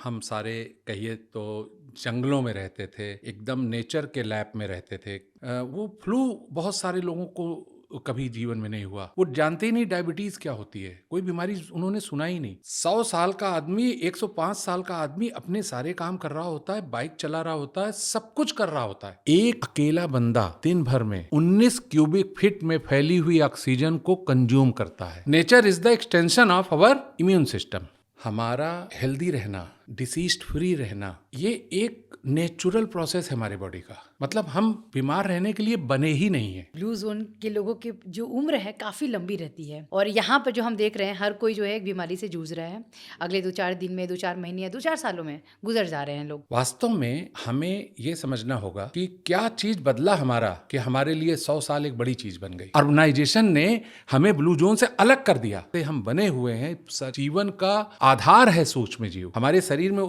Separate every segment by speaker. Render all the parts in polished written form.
Speaker 1: हम सारे कहिए तो जंगलों में रहते थे, एकदम नेचर के लैप में रहते थे। वो फ्लू बहुत सारे लोगों को कभी जीवन में नहीं हुआ। वो जानते ही नहीं डायबिटीज क्या होती है, कोई बीमारी उन्होंने सुना ही नहीं। 100 साल का आदमी, 105 साल का आदमी अपने सारे काम कर रहा होता है, बाइक चला रहा होता है, सब कुछ कर रहा होता है। एक अकेला बंदा दिन भर में 19 क्यूबिक फीट में फैली हुई ऑक्सीजन को कंज्यूम करता है। Nature is the extension of our immune system. हमारा हेल्दी रहना, डिसीज फ्री रहना, ये एक नेचुरल प्रोसेस है हमारी बॉडी का। मतलब हम बीमार रहने के लिए बने ही नहीं है।
Speaker 2: ब्लू जोन के लोगों की जो उम्र है काफ़ी लंबी रहती है और यहाँ पर जो हम देख रहे हैं हर कोई जो है एक बीमारी से जूझ रहा है। अगले 2-4 दिन में, 2-4 महीने या 2-4 सालों में गुजर जा रहे हैं लोग।
Speaker 1: वास्तव में हमें ये समझना होगा कि क्या चीज बदला हमारा कि हमारे लिए 100 साल एक बड़ी चीज बन गई। अर्बनाइजेशन ने हमें ब्लू जोन से अलग कर दिया। हम बने हुए हैं, जीवन का आधार है सूक्ष्म जीव। हमारे शरीर में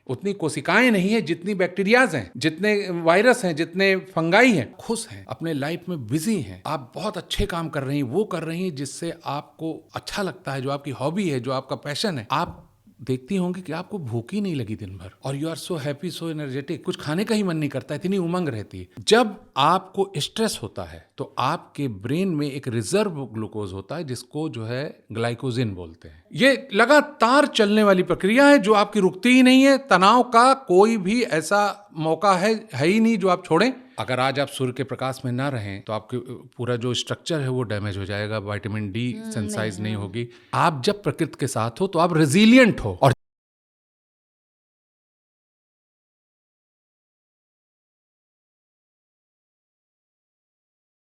Speaker 1: उतनी कोशिकाएं नहीं है जितनी बैक्टीरियाज हैं, जितने वायरस हैं, जितने फंगाई हैं। खुश हैं, अपने लाइफ में बिजी हैं, आप बहुत अच्छे काम कर रही हैं, वो कर रही हैं जिससे आपको अच्छा लगता है, जो आपकी हॉबी है, जो आपका पैशन है। आप देखती होंगी कि आपको भूख ही नहीं लगी दिन भर, और you are so happy, so energetic, कुछ खाने का ही मन नहीं करता, इतनी उमंग रहती है। जब आपको स्ट्रेस होता है तो आपके ब्रेन में एक रिजर्व ग्लूकोज होता है जिसको जो है ग्लाइकोजिन बोलते हैं। ये लगातार चलने वाली प्रक्रिया है जो आपकी रुकती ही नहीं है। तनाव का कोई भी ऐसा मौका है ही नहीं जो आप छोड़ें। अगर आज आप सूर्य के प्रकाश में ना रहें तो आपके पूरा जो स्ट्रक्चर है वो डैमेज हो जाएगा, विटामिन डी सेंसाइज नहीं होगी। आप जब प्रकृति के साथ हो तो आप रेजिलियंट हो। और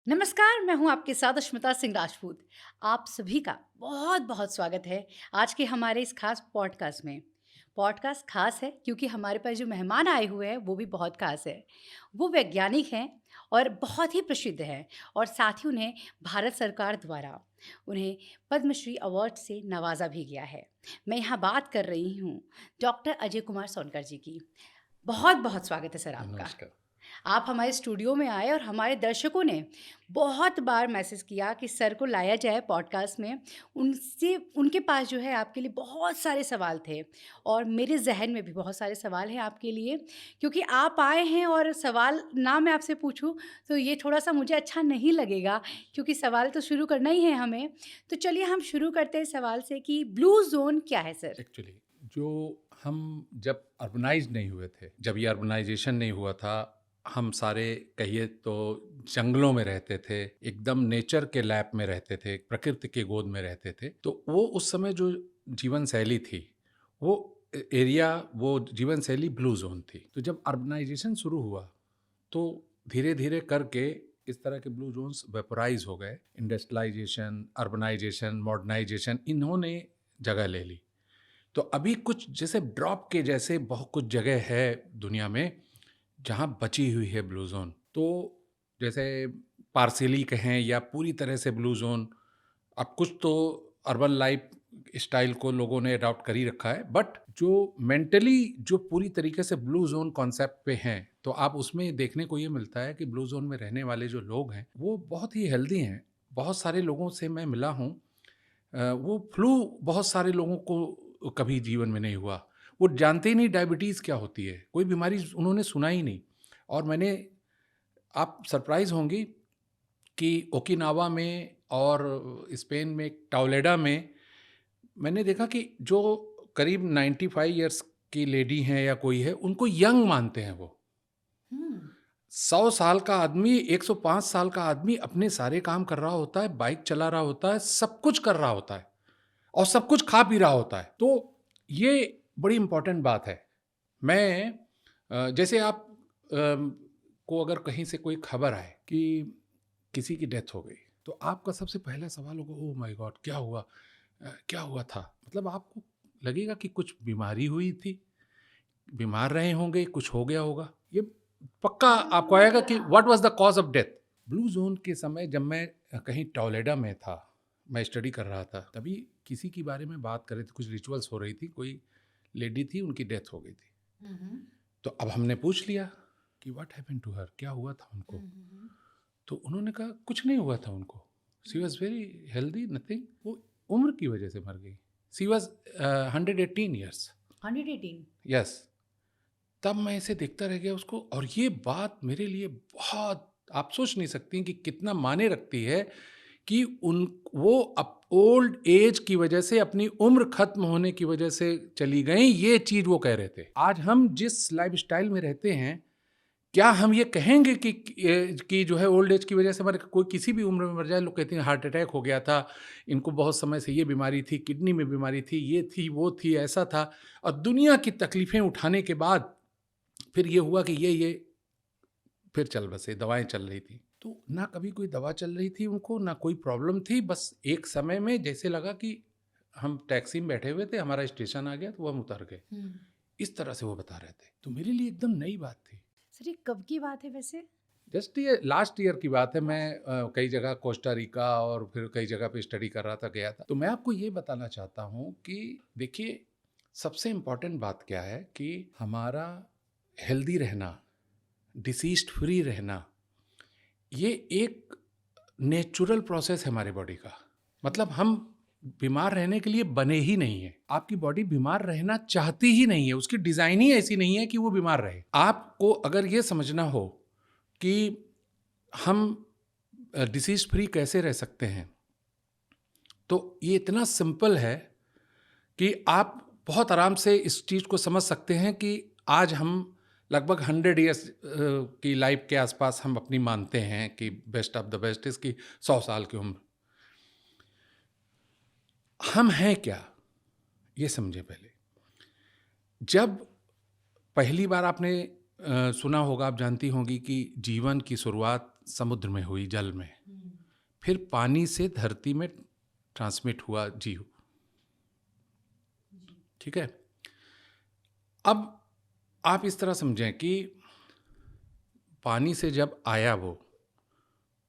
Speaker 2: नमस्कार, मैं हूँ आपके साथ अश्मिता सिंह राजपूत। आप सभी का बहुत बहुत स्वागत है आज के हमारे इस खास पॉडकास्ट में। पॉडकास्ट खास है क्योंकि हमारे पास जो मेहमान आए हुए हैं वो भी बहुत खास है। वो वैज्ञानिक हैं और बहुत ही प्रसिद्ध हैं और साथ ही उन्हें भारत सरकार द्वारा उन्हें पद्मश्री अवार्ड से नवाजा भी गया है। मैं यहाँ बात कर रही हूँ डॉक्टर अजय कुमार सोनकर जी की। बहुत बहुत स्वागत है सर आपका।
Speaker 1: नमस्कार।
Speaker 2: आप हमारे स्टूडियो में आए और हमारे दर्शकों ने बहुत बार मैसेज किया कि सर को लाया जाए पॉडकास्ट में। उनसे उनके पास जो है आपके लिए बहुत सारे सवाल थे और मेरे जहन में भी बहुत सारे सवाल हैं आपके लिए, क्योंकि आप आए हैं और सवाल ना मैं आपसे पूछूं तो ये थोड़ा सा मुझे अच्छा नहीं लगेगा, क्योंकि सवाल तो शुरू करना ही है हमें। तो चलिए हम शुरू करते हैं सवाल से कि ब्लू जोन क्या है सर?
Speaker 1: एक्चुअली जो हम जब अर्बनाइज नहीं हुए थे, जब ये अर्बनाइजेशन नहीं हुआ था, हम सारे कहिए तो जंगलों में रहते थे, एकदम नेचर के लैप में रहते थे, प्रकृति के गोद में रहते थे। तो वो उस समय जो जीवन शैली थी, वो एरिया, वो जीवन शैली ब्लू जोन थी। तो जब अर्बनाइजेशन शुरू हुआ तो धीरे धीरे करके इस तरह के ब्लू जोन्स वेपराइज हो गए। इंडस्ट्रियलाइजेशन, अर्बनाइजेशन, मॉडर्नाइजेशन, इन्होंने जगह ले ली। तो अभी कुछ जैसे ड्रॉप के जैसे बहुत कुछ जगह है दुनिया में जहाँ बची हुई है ब्लू जोन। तो जैसे पार्सिली कहें या पूरी तरह से ब्लू जोन, अब कुछ तो अर्बन लाइफ स्टाइल को लोगों ने अडॉप्ट कर ही रखा है, बट जो मेंटली जो पूरी तरीके से ब्लू जोन कॉन्सेप्ट पे हैं, तो आप उसमें देखने को ये मिलता है कि ब्लू जोन में रहने वाले जो लोग हैं वो बहुत ही हेल्दी हैं। बहुत सारे लोगों से मैं मिला हूँ, वो फ्लू बहुत सारे लोगों को कभी जीवन में नहीं हुआ। वो जानते ही नहीं डायबिटीज़ क्या होती है, कोई बीमारी उन्होंने सुना ही नहीं। और मैंने, आप सरप्राइज़ होंगी कि ओकिनावा में और स्पेन में टाउलेडा में मैंने देखा कि जो करीब 95 इयर्स की लेडी हैं या कोई है, उनको यंग मानते हैं वो।
Speaker 2: हम्म।
Speaker 1: 100 साल का आदमी, 105 साल का आदमी अपने सारे काम कर रहा होता है, बाइक चला रहा होता है, सब कुछ कर रहा होता है और सब कुछ खा पी रहा होता है। तो ये बड़ी इंपॉर्टेंट बात है। मैं जैसे आप को अगर कहीं से कोई खबर आए कि किसी की डेथ हो गई, तो आपका सबसे पहला सवाल होगा, ओह माय गॉड, क्या हुआ? क्या हुआ था? मतलब आपको लगेगा कि कुछ बीमारी हुई थी, बीमार रहे होंगे, कुछ हो गया होगा। ये पक्का आपको आएगा कि what was the cause of death. Blue zone के समय जब मैं कहीं टॉलेडा में था, मैं स्टडी कर रहा था, तभी किसी के बारे में बात कर रहे थे, कुछ रिचुअल्स हो रही थी, कोई लेडी थी, उनकी डेथ हो गई थी। तो अब हमने पूछ लिया कि व्हाट हैपेंड टू हर, क्या हुआ था उनको? तो उन्होंने कहा कुछ नहीं हुआ था उनको, she was very healthy, nothing, वो उम्र की वजह से मर गई। She was 118 years.
Speaker 2: 118।
Speaker 1: यस। तब मैं इसे देखता रह गया उसको, और ये बात मेरे लिए बहुत, आप सोच नहीं सकती कि कितना मायने रखती है कि वो ओल्ड एज की वजह से, अपनी उम्र खत्म होने की वजह से चली गई, ये चीज वो कह रहे थे। आज हम जिस लाइफस्टाइल में रहते हैं, क्या हम ये कहेंगे कि जो है ओल्ड एज की वजह से हमारे कोई किसी भी उम्र में मर जाए? लोग कहते हैं हार्ट अटैक हो गया था, इनको बहुत समय से ये बीमारी थी, किडनी में बीमारी थी, ये थी, वो थी, ऐसा था, और दुनिया की तकलीफें उठाने के बाद फिर ये हुआ कि ये फिर चल बसे, दवाएं चल रही थी। तो ना कभी कोई दवा चल रही थी उनको, ना कोई प्रॉब्लम थी, बस एक समय में जैसे लगा कि हम टैक्सी में बैठे हुए थे, हमारा स्टेशन आ गया तो हम उतर गए। इस तरह से वो बता रहे थे, तो मेरे लिए एकदम नई बात थी।
Speaker 2: सर ये कब की बात है वैसे?
Speaker 1: जस्ट ये लास्ट ईयर की बात है। मैं कई जगह कोस्टा रिका और फिर कई जगह पे स्टडी कर रहा था, गया था। तो मैं आपको ये बताना चाहता हूँ कि देखिए, सबसे इम्पॉर्टेंट बात क्या है कि हमारा हेल्दी रहना, डिसीज फ्री रहना, ये एक नेचुरल प्रोसेस है हमारे बॉडी का। मतलब हम बीमार रहने के लिए बने ही नहीं है। आपकी बॉडी बीमार रहना चाहती ही नहीं है, उसकी डिजाइन ही ऐसी नहीं है कि वो बीमार रहे। आपको अगर ये समझना हो कि हम डिसीज फ्री कैसे रह सकते हैं, तो ये इतना सिंपल है कि आप बहुत आराम से इस चीज़ को समझ सकते हैं कि आज हम लगभग 100 ईयर्स की लाइफ के आसपास हम अपनी मानते हैं कि बेस्ट ऑफ द बेस्ट, इसकी 100 साल की उम्र। हम हैं क्या, ये समझे पहले। जब पहली बार आपने सुना होगा, आप जानती होंगी कि जीवन की शुरुआत समुद्र में हुई, जल में, फिर पानी से धरती में ट्रांसमिट हुआ जीव। ठीक है। अब आप इस तरह समझें कि पानी से जब आया वो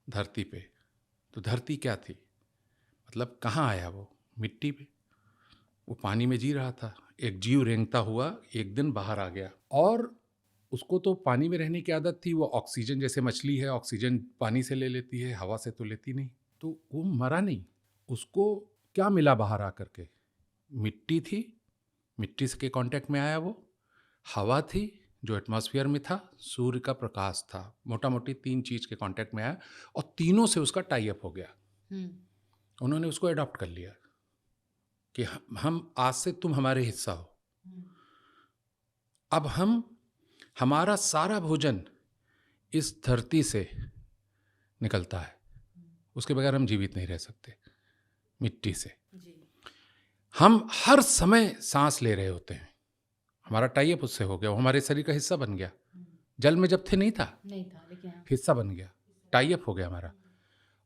Speaker 1: धरती पे, तो धरती क्या थी? मतलब कहाँ आया वो? मिट्टी पे। वो पानी में जी रहा था, एक जीव रेंगता हुआ एक दिन बाहर आ गया, और उसको तो पानी में रहने की आदत थी। वो ऑक्सीजन, जैसे मछली है, ऑक्सीजन पानी से ले लेती है, हवा से तो लेती नहीं। तो वो मरा नहीं। उसको क्या मिला बाहर आकर के? मिट्टी थी, मिट्टी से के कांटेक्ट में आया वो। हवा थी जो एटमॉस्फेयर में था, सूर्य का प्रकाश था, मोटा मोटी 3 चीज के कांटेक्ट में आया, और तीनों से उसका टाई अप हो गया। उन्होंने उसको अडॉप्ट कर लिया कि हम आज से तुम हमारे हिस्सा हो। अब हमारा सारा भोजन इस धरती से निकलता है, उसके बगैर हम जीवित नहीं रह सकते। मिट्टी से हम हर समय सांस ले रहे होते हैं, हमारा टाई अप उससे हो गया, वो हमारे शरीर का हिस्सा बन गया। जल में जब थे नहीं था, लेकिन हिस्सा बन गया, टाई अप हो गया हमारा।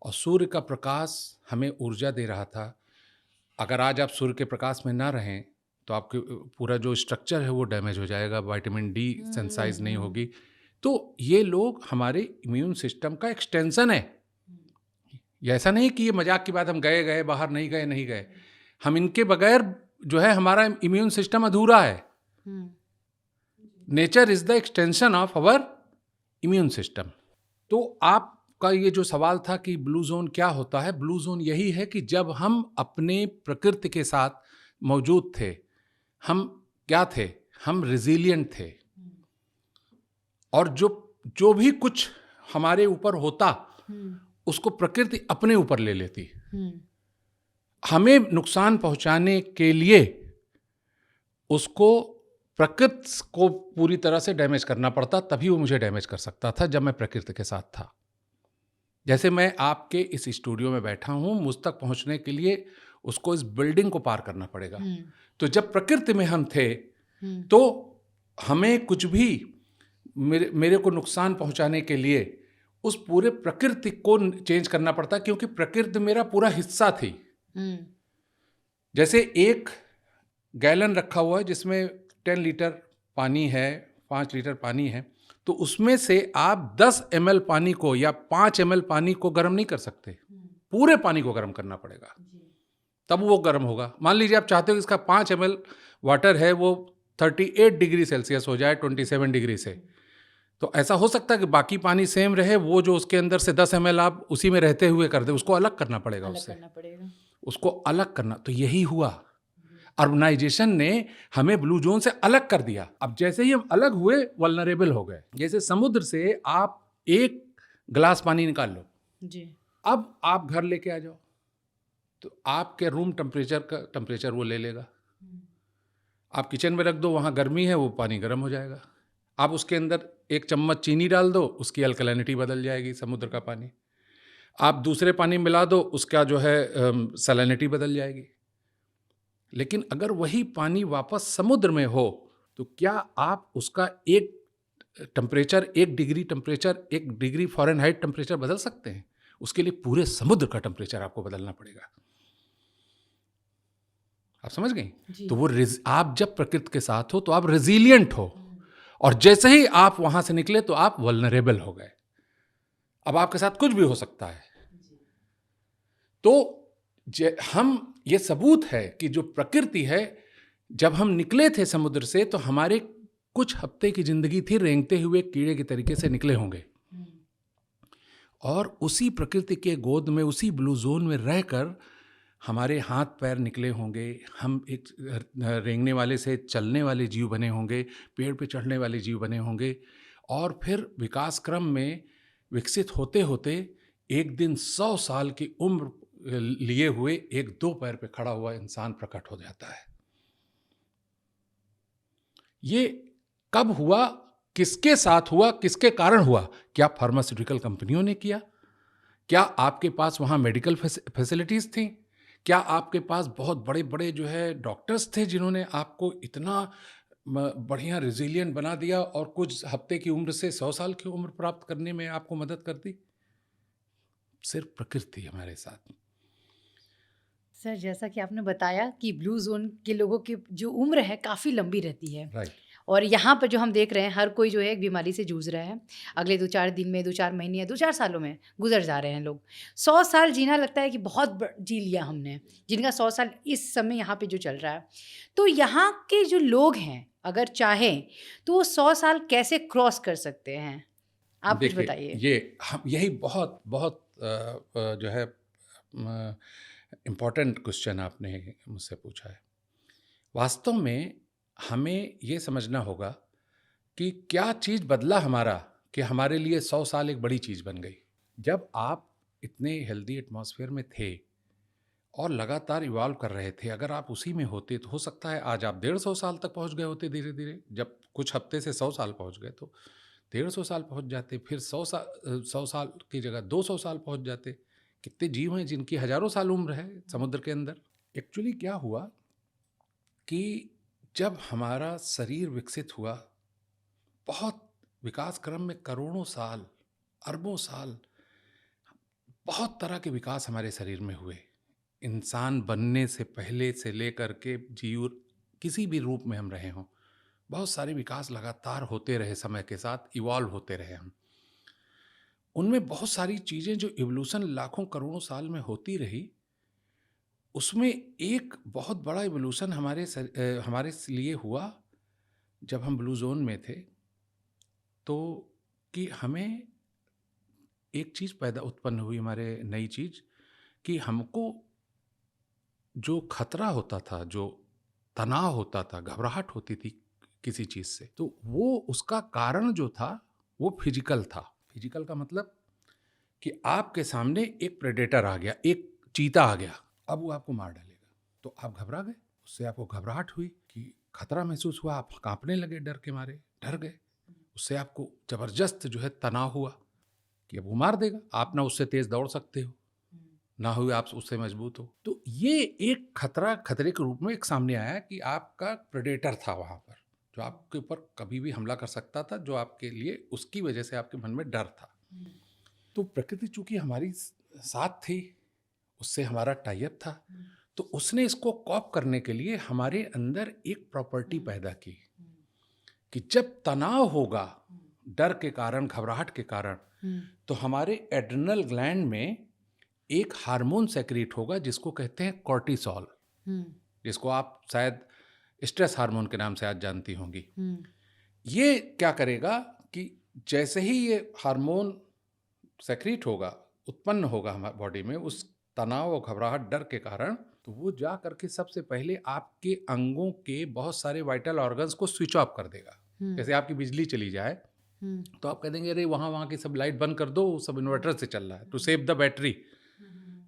Speaker 1: और सूर्य का प्रकाश हमें ऊर्जा दे रहा था। अगर आज आप सूर्य के प्रकाश में ना रहें तो आपके पूरा जो स्ट्रक्चर है वो डैमेज हो जाएगा, विटामिन डी सेंसाइज नहीं होगी। तो ये लोग हमारे इम्यून सिस्टम का एक्सटेंशन है। ये ऐसा नहीं कि ये मजाक की बात, हम गए बाहर, नहीं गए। हम इनके बगैर जो है हमारा इम्यून सिस्टम अधूरा है। Nature is the extension of our immune system. तो आपका ये जो सवाल था कि ब्लू जोन क्या होता है, ब्लू जोन यही है कि जब हम अपने प्रकृति के साथ मौजूद थे, हम क्या थे? हम रिजिलियंट थे, और जो भी कुछ हमारे ऊपर होता उसको प्रकृति अपने ऊपर ले लेती। हमें नुकसान पहुंचाने के लिए उसको, प्रकृति को पूरी तरह से डैमेज करना पड़ता, तभी वो मुझे डैमेज कर सकता था जब मैं प्रकृति के साथ था। जैसे मैं आपके इस स्टूडियो में बैठा हूं, मुझ तक पहुंचने के लिए उसको इस बिल्डिंग को पार करना पड़ेगा। तो जब प्रकृति में हम थे तो हमें कुछ भी मेरे को नुकसान पहुंचाने के लिए उस पूरे प्रकृति को चेंज करना पड़ता, क्योंकि प्रकृति मेरा पूरा हिस्सा थी। जैसे 1 गैलन रखा हुआ है जिसमें 10 लीटर पानी है, 5 लीटर पानी है, तो उसमें से आप 10 ml पानी को या 5 ml पानी को गर्म नहीं कर सकते, पूरे पानी को गर्म करना पड़ेगा, तब वो गर्म होगा। मान लीजिए आप चाहते हो कि इसका 5 ml वाटर है वो 38 डिग्री सेल्सियस हो जाए 27 डिग्री से, तो ऐसा हो सकता है कि बाकी पानी सेम रहे, वो जो उसके अंदर से 10 ml आप उसी में रहते हुए कर दे, उसको अलग करना पड़ेगा, उससे उसको अलग करना। तो यही हुआ। अर्बनाइजेशन ने हमें ब्लू जोन से अलग कर दिया। अब जैसे ही हम अलग हुए, वल्नरेबल हो गए। जैसे समुद्र से आप एक गिलास पानी निकाल लो
Speaker 2: जी।
Speaker 1: अब आप घर लेके आ जाओ तो आपके रूम टेम्परेचर का टेम्परेचर वो ले लेगा। आप किचन में रख दो, वहाँ गर्मी है, वो पानी गर्म हो जाएगा। आप उसके अंदर एक चम्मच चीनी डाल दो, उसकी अल्कलिनिटी बदल जाएगी समुद्र का पानी। आप दूसरे पानी मिला दो, उसका जो है सैलिनिटी बदल जाएगी। लेकिन अगर वही पानी वापस समुद्र में हो तो क्या आप उसका एक टेम्परेचर, एक डिग्री फ़ारेनहाइट टेम्परेचर बदल सकते हैं? उसके लिए पूरे समुद्र का टेम्परेचर आपको बदलना पड़ेगा। आप समझ गई?
Speaker 2: जी।
Speaker 1: तो वो आप जब प्रकृति के साथ हो तो आप रेजिलिएंट हो, और जैसे ही आप वहां से निकले तो आप वल्नरेबल हो गए। अब आपके साथ कुछ भी हो सकता है। तो हम ये सबूत है कि जो प्रकृति है, जब हम निकले थे समुद्र से तो हमारे कुछ हफ्ते की जिंदगी थी रेंगते हुए कीड़े के तरीके से निकले होंगे, और उसी प्रकृति के गोद में, उसी ब्लू जोन में रहकर हमारे हाथ पैर निकले होंगे। हम एक रेंगने वाले से चलने वाले जीव बने होंगे, पेड़ पे चढ़ने वाले जीव बने होंगे, और फिर विकास क्रम में विकसित होते होते एक दिन 100 साल की उम्र लिए हुए एक 2 पैर पे खड़ा हुआ इंसान प्रकट हो जाता है। ये कब हुआ, किसके साथ हुआ, किसके कारण हुआ? क्या फार्मास्यूटिकल कंपनियों ने किया? क्या आपके पास वहाँ मेडिकल फैसिलिटीज़ थी? क्या आपके पास बहुत बड़े-बड़े जो है डॉक्टर्स थे जिन्होंने आपको इतना बढ़िया रेज़िलिएंट बना दिया और कुछ हफ्ते की उम्र से 100 साल की उम्र प्राप्त करने में आपको मदद कर दी? सिर्फ प्रकृति हमारे साथ।
Speaker 2: सर, जैसा कि आपने बताया कि ब्लू ज़ोन के लोगों की जो उम्र है काफ़ी लंबी रहती है,
Speaker 1: राइट।
Speaker 2: और यहाँ पर जो हम देख रहे हैं हर कोई जो है एक बीमारी से जूझ रहा है। अगले 2-4 दिन में, 2-4 महीने या 2-4 सालों में गुज़र जा रहे हैं लोग। 100 साल जीना लगता है कि बहुत जी लिया हमने, जिनका 100 साल इस समय यहाँ पे जो चल रहा है। तो यहाँ के जो लोग हैं, अगर चाहें तो वो 100 साल कैसे क्रॉस कर सकते हैं? आप कुछ
Speaker 1: देखिए,
Speaker 2: बताइए।
Speaker 1: ये हम यही बहुत बहुत जो है इम्पोर्टेंट क्वेश्चन आपने मुझसे पूछा है। वास्तव में हमें ये समझना होगा कि क्या चीज़ बदला हमारा कि हमारे लिए 100 साल एक बड़ी चीज़ बन गई। जब आप इतने हेल्दी एटमॉस्फेयर में थे और लगातार इवॉल्व कर रहे थे, अगर आप उसी में होते तो हो सकता है आज आप 150 साल तक पहुंच गए होते धीरे धीरे। जब कुछ हफ्ते से 100 साल पहुंच गए तो 150 साल पहुंच जाते, फिर 100 साल की जगह 200 साल पहुंच जाते। कितने जीव हैं जिनकी हजारों साल उम्र है समुद्र के अंदर। एक्चुअली क्या हुआ कि जब हमारा शरीर विकसित हुआ, बहुत विकास क्रम में करोड़ों साल, अरबों साल, बहुत तरह के विकास हमारे शरीर में हुए। इंसान बनने से पहले से लेकर के जीव किसी भी रूप में हम रहे हों, बहुत सारे विकास लगातार होते रहे, समय के साथ इवॉल्व होते रहे हम। उनमें बहुत सारी चीज़ें जो इवोल्यूशन लाखों करोड़ों साल में होती रही, उसमें एक बहुत बड़ा इवोल्यूशन हमारे लिए हुआ जब हम ब्लू जोन में थे। तो कि हमें एक चीज़ उत्पन्न हुई, हमारे नई चीज़, कि हमको जो खतरा होता था, जो तनाव होता था, घबराहट होती थी किसी चीज़ से, तो वो उसका कारण जो था वो फिजिकल था। फिजिकल का मतलब कि आपके सामने एक प्रेडेटर आ गया, एक चीता आ गया, अब वो आपको मार डालेगा, तो आप घबरा गए। उससे आपको घबराहट हुई कि खतरा महसूस हुआ, आप कांपने लगे, डर के मारे डर गए। उससे आपको ज़बरदस्त जो है तनाव हुआ कि अब वो मार देगा, आप ना उससे तेज़ दौड़ सकते हो, ना हुए आप उससे मजबूत हो। तो ये एक खतरे के रूप में एक सामने आया कि आपका प्रेडेटर था वहाँ पर, जो आपके ऊपर कभी भी हमला कर सकता था, जो आपके लिए उसकी वजह से आपके मन में डर था। तो प्रकृति चूंकि हमारी साथ थी, उससे हमारा टाई अप था, तो उसने इसको कॉप करने के लिए हमारे अंदर एक प्रॉपर्टी पैदा की कि जब तनाव होगा, डर के कारण, घबराहट के कारण, तो हमारे एड्रिनल ग्लैंड में एक हार्मोन सेक्रेट होगा जिसको कहते हैं कॉर्टिसोल, जिसको आप शायद स्ट्रेस हार्मोन के नाम से आज जानती होंगी। ये क्या करेगा कि जैसे ही ये हार्मोन सेक्रेट होगा, उत्पन्न होगा हमारे बॉडी में, उस तनाव और घबराहट, डर के कारण, तो वो जा करके सबसे पहले आपके अंगों के बहुत सारे वाइटल ऑर्गन्स को स्विच ऑफ कर देगा। जैसे आपकी बिजली चली जाए तो आप कह देंगे अरे वहाँ की सब लाइट बंद कर दो, सब इन्वर्टर से चल रहा है, टू सेव द बैटरी।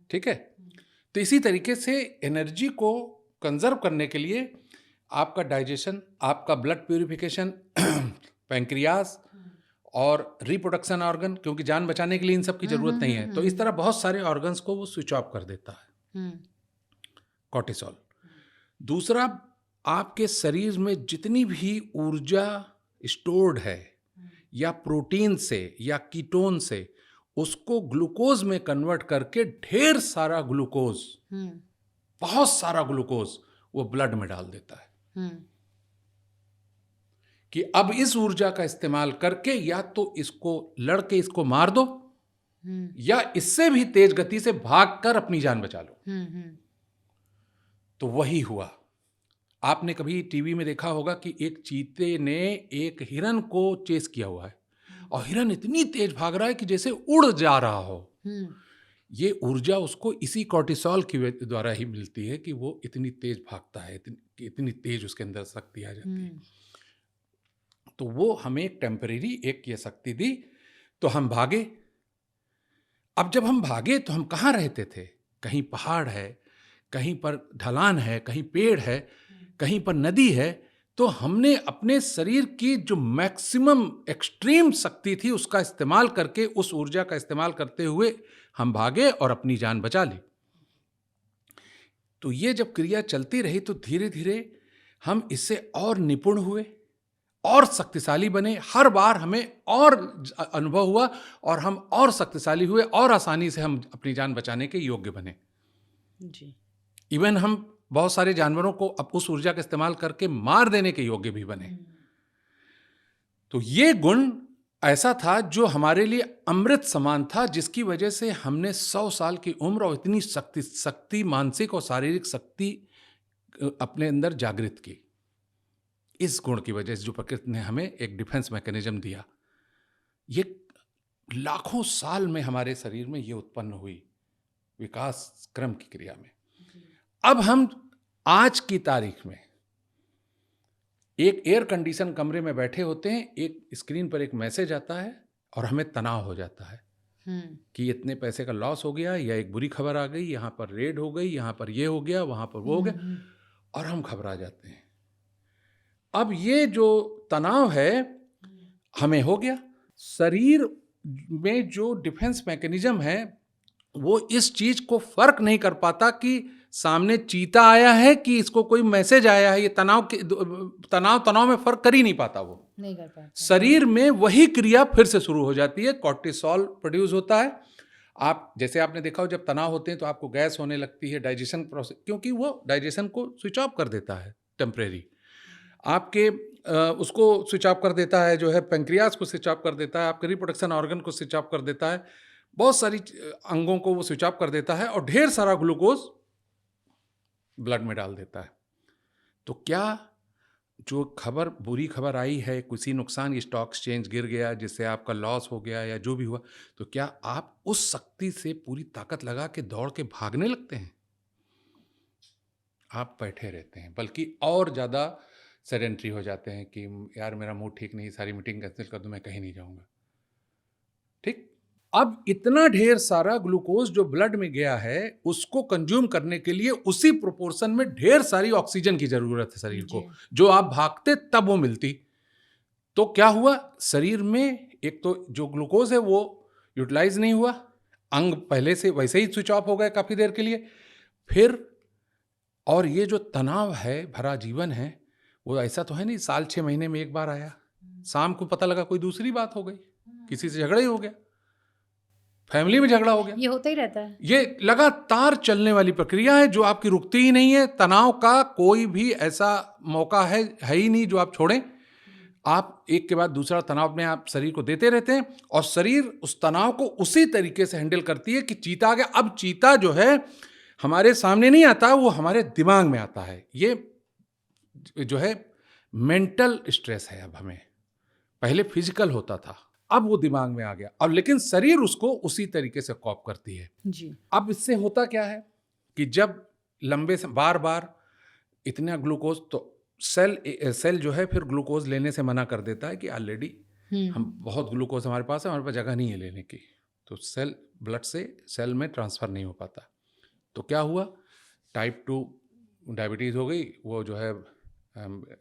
Speaker 1: ठीक है, तो इसी तरीके से एनर्जी को कंजर्व करने के लिए आपका डाइजेशन, आपका ब्लड प्यूरिफिकेशन, पैंक्रियाज और रिप्रोडक्शन ऑर्गन, क्योंकि जान बचाने के लिए इन सब की जरूरत नहीं है, तो इस तरह बहुत सारे ऑर्गन्स को वो स्विच ऑफ कर देता है कॉर्टिसोल। दूसरा, आपके शरीर में जितनी भी ऊर्जा स्टोर्ड है या प्रोटीन से या कीटोन से, उसको ग्लूकोज में कन्वर्ट करके ढेर सारा ग्लूकोज, बहुत सारा ग्लूकोज वो ब्लड में डाल देता है कि अब इस ऊर्जा का इस्तेमाल करके या तो इसको लड़के इसको मार दो या इससे भी तेज गति से भागकर अपनी जान बचा लो। तो वही हुआ। आपने कभी टीवी में देखा होगा कि एक चीते ने एक हिरन को चेस किया हुआ है और हिरन इतनी तेज भाग रहा है कि जैसे उड़ जा रहा हो। ये ऊर्जा उसको इसी कॉर्टिसोल की द्वारा ही मिलती है कि वो इतनी तेज भागता है, इतनी तेज उसके अंदर शक्ति आ जाती है। तो वो हमें एक टेम्परेरी एक ये शक्ति दी, तो हम भागे। अब जब हम भागे तो हम कहाँ रहते थे? कहीं पहाड़ है, कहीं पर ढलान है, कहीं पेड़ है, कहीं पर नदी है। तो हमने अपने शरीर की जो मैक्सिमम एक्सट्रीम शक्ति थी उसका इस्तेमाल करके, उस ऊर्जा का इस्तेमाल करते हुए हम भागे और अपनी जान बचा ली। तो ये जब क्रिया चलती रही तो धीरे धीरे हम इससे और निपुण हुए और शक्तिशाली बने। हर बार हमें और अनुभव हुआ और हम और शक्तिशाली हुए और आसानी से हम अपनी जान बचाने के योग्य बने जी। इवन हम बहुत सारे जानवरों को अब उस ऊर्जा का इस्तेमाल करके मार देने के योग्य भी बने। तो ये गुण ऐसा था जो हमारे लिए अमृत समान था, जिसकी वजह से हमने 100 साल की उम्र और इतनी शक्ति मानसिक और शारीरिक शक्ति अपने अंदर जागृत की। इस गुण की वजह से जो प्रकृति ने हमें एक डिफेंस मैकेनिज्म दिया, ये लाखों साल में हमारे शरीर में ये उत्पन्न हुई विकास क्रम की क्रिया में। अब हम आज की तारीख में एक एयर कंडीशन कमरे में बैठे होते हैं, एक स्क्रीन पर एक मैसेज आता है और हमें तनाव हो जाता है कि इतने पैसे का लॉस हो गया, या एक बुरी खबर आ गई, यहाँ पर रेड हो गई, यहाँ पर ये हो गया, वहाँ पर वो हो गया, और हम घबरा जाते हैं। अब ये जो तनाव है हमें हो गया। शरीर में जो डिफेंस मैकेनिज्म है वो इस चीज को फर्क नहीं कर पाता कि सामने चीता आया है कि इसको कोई मैसेज आया है। ये तनाव में फर्क कर ही नहीं पाता, वो नहीं कर पाता। शरीर में वही क्रिया फिर से शुरू हो जाती है, कॉर्टिसोल प्रोड्यूस होता है। आप जैसे आपने देखा हो जब तनाव होते हैं तो आपको गैस होने लगती है, डाइजेशन प्रोसेस, क्योंकि वो डाइजेशन को स्विच ऑफ कर देता है टेम्परेरी, आपके उसको स्विच ऑफ कर देता है, जो है पैंक्रियाज को स्विच ऑफ कर देता है, आपके रिप्रोडक्शन ऑर्गन को स्विच ऑफ कर देता है, बहुत सारी अंगों को वो स्विच ऑफ कर देता है और ढेर सारा ग्लूकोज ब्लड में डाल देता है। तो क्या जो बुरी खबर आई है, किसी नुकसान, स्टॉक एक्सचेंज गिर गया, जिससे आपका लॉस हो गया या जो भी हुआ, तो क्या आप उस शक्ति से पूरी ताकत लगा के दौड़ के भागने लगते हैं? आप बैठे रहते हैं, बल्कि और ज़्यादा सेडेंट्री हो जाते हैं कि यार मेरा मूड ठीक नहीं, सारी मीटिंग कैंसिल कर दूं, मैं कहीं नहीं जाऊंगा। ठीक, अब इतना ढेर सारा ग्लूकोज जो ब्लड में गया है उसको कंज्यूम करने के लिए उसी प्रोपोर्शन में ढेर सारी ऑक्सीजन की जरूरत है शरीर को, जो आप भागते तब वो मिलती। तो क्या हुआ, शरीर में एक तो जो ग्लूकोज है वो यूटिलाइज नहीं हुआ, अंग पहले से वैसे ही स्विच ऑफ हो गए काफी देर के लिए। फिर और ये जो तनाव है भरा जीवन है, वो ऐसा तो है नहीं 6 महीने में एक बार आया, शाम को पता लगा कोई दूसरी बात हो गई, किसी से झगड़ा ही हो गया, फैमिली में झगड़ा हो गया। ये होता ही रहता है। ये लगातार चलने वाली प्रक्रिया है जो आपकी रुकती ही नहीं है। तनाव का कोई भी ऐसा मौका है ही नहीं जो आप छोड़ें। आप एक के बाद दूसरा तनाव में आप शरीर को देते रहते हैं और शरीर उस तनाव को उसी तरीके से हैंडल करती है कि चीता आ गया। अब चीता जो है हमारे सामने नहीं आता, वो हमारे दिमाग में आता है। ये जो है मेंटल स्ट्रेस है। अब हमें पहले फिजिकल होता था, अब वो दिमाग में आ गया, और लेकिन शरीर उसको उसी तरीके से कॉप करती है।
Speaker 2: जी।
Speaker 1: अब इससे होता क्या है कि जब लंबे से बार बार इतना ग्लूकोज, तो सेल जो है फिर ग्लूकोज लेने से मना कर देता है कि ऑलरेडी हम बहुत ग्लूकोज हमारे पास है, हमारे पास जगह नहीं है लेने की, तो सेल ब्लड से सेल में ट्रांसफ़र नहीं हो पाता। तो क्या हुआ, टाइप 2 डायबिटीज़ हो गई, वो जो है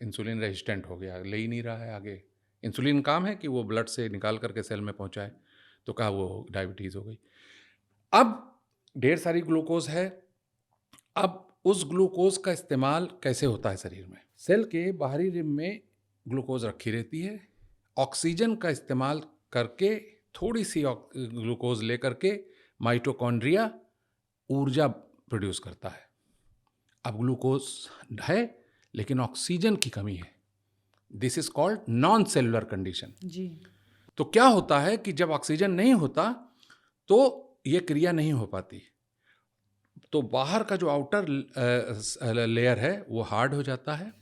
Speaker 1: इंसुलिन रेजिस्टेंट हो गया, ले ही नहीं रहा है आगे। इंसुलिन काम है कि वो ब्लड से निकाल करके सेल में पहुंचाए, तो कहा वो डायबिटीज़ हो गई। अब ढेर सारी ग्लूकोज है। अब उस ग्लूकोज का इस्तेमाल कैसे होता है शरीर में? सेल के बाहरी रिम में ग्लूकोज रखी रहती है, ऑक्सीजन का इस्तेमाल करके थोड़ी सी ग्लूकोज लेकर के माइटोकॉन्ड्रिया ऊर्जा प्रोड्यूस करता है। अब ग्लूकोज है लेकिन ऑक्सीजन की कमी है, this is called non cellular condition.
Speaker 2: जी।
Speaker 1: तो क्या होता है कि जब ऑक्सीजन नहीं होता तो ये क्रिया नहीं हो पाती, तो बाहर का जो आउटर लेयर है वो हार्ड हो जाता है,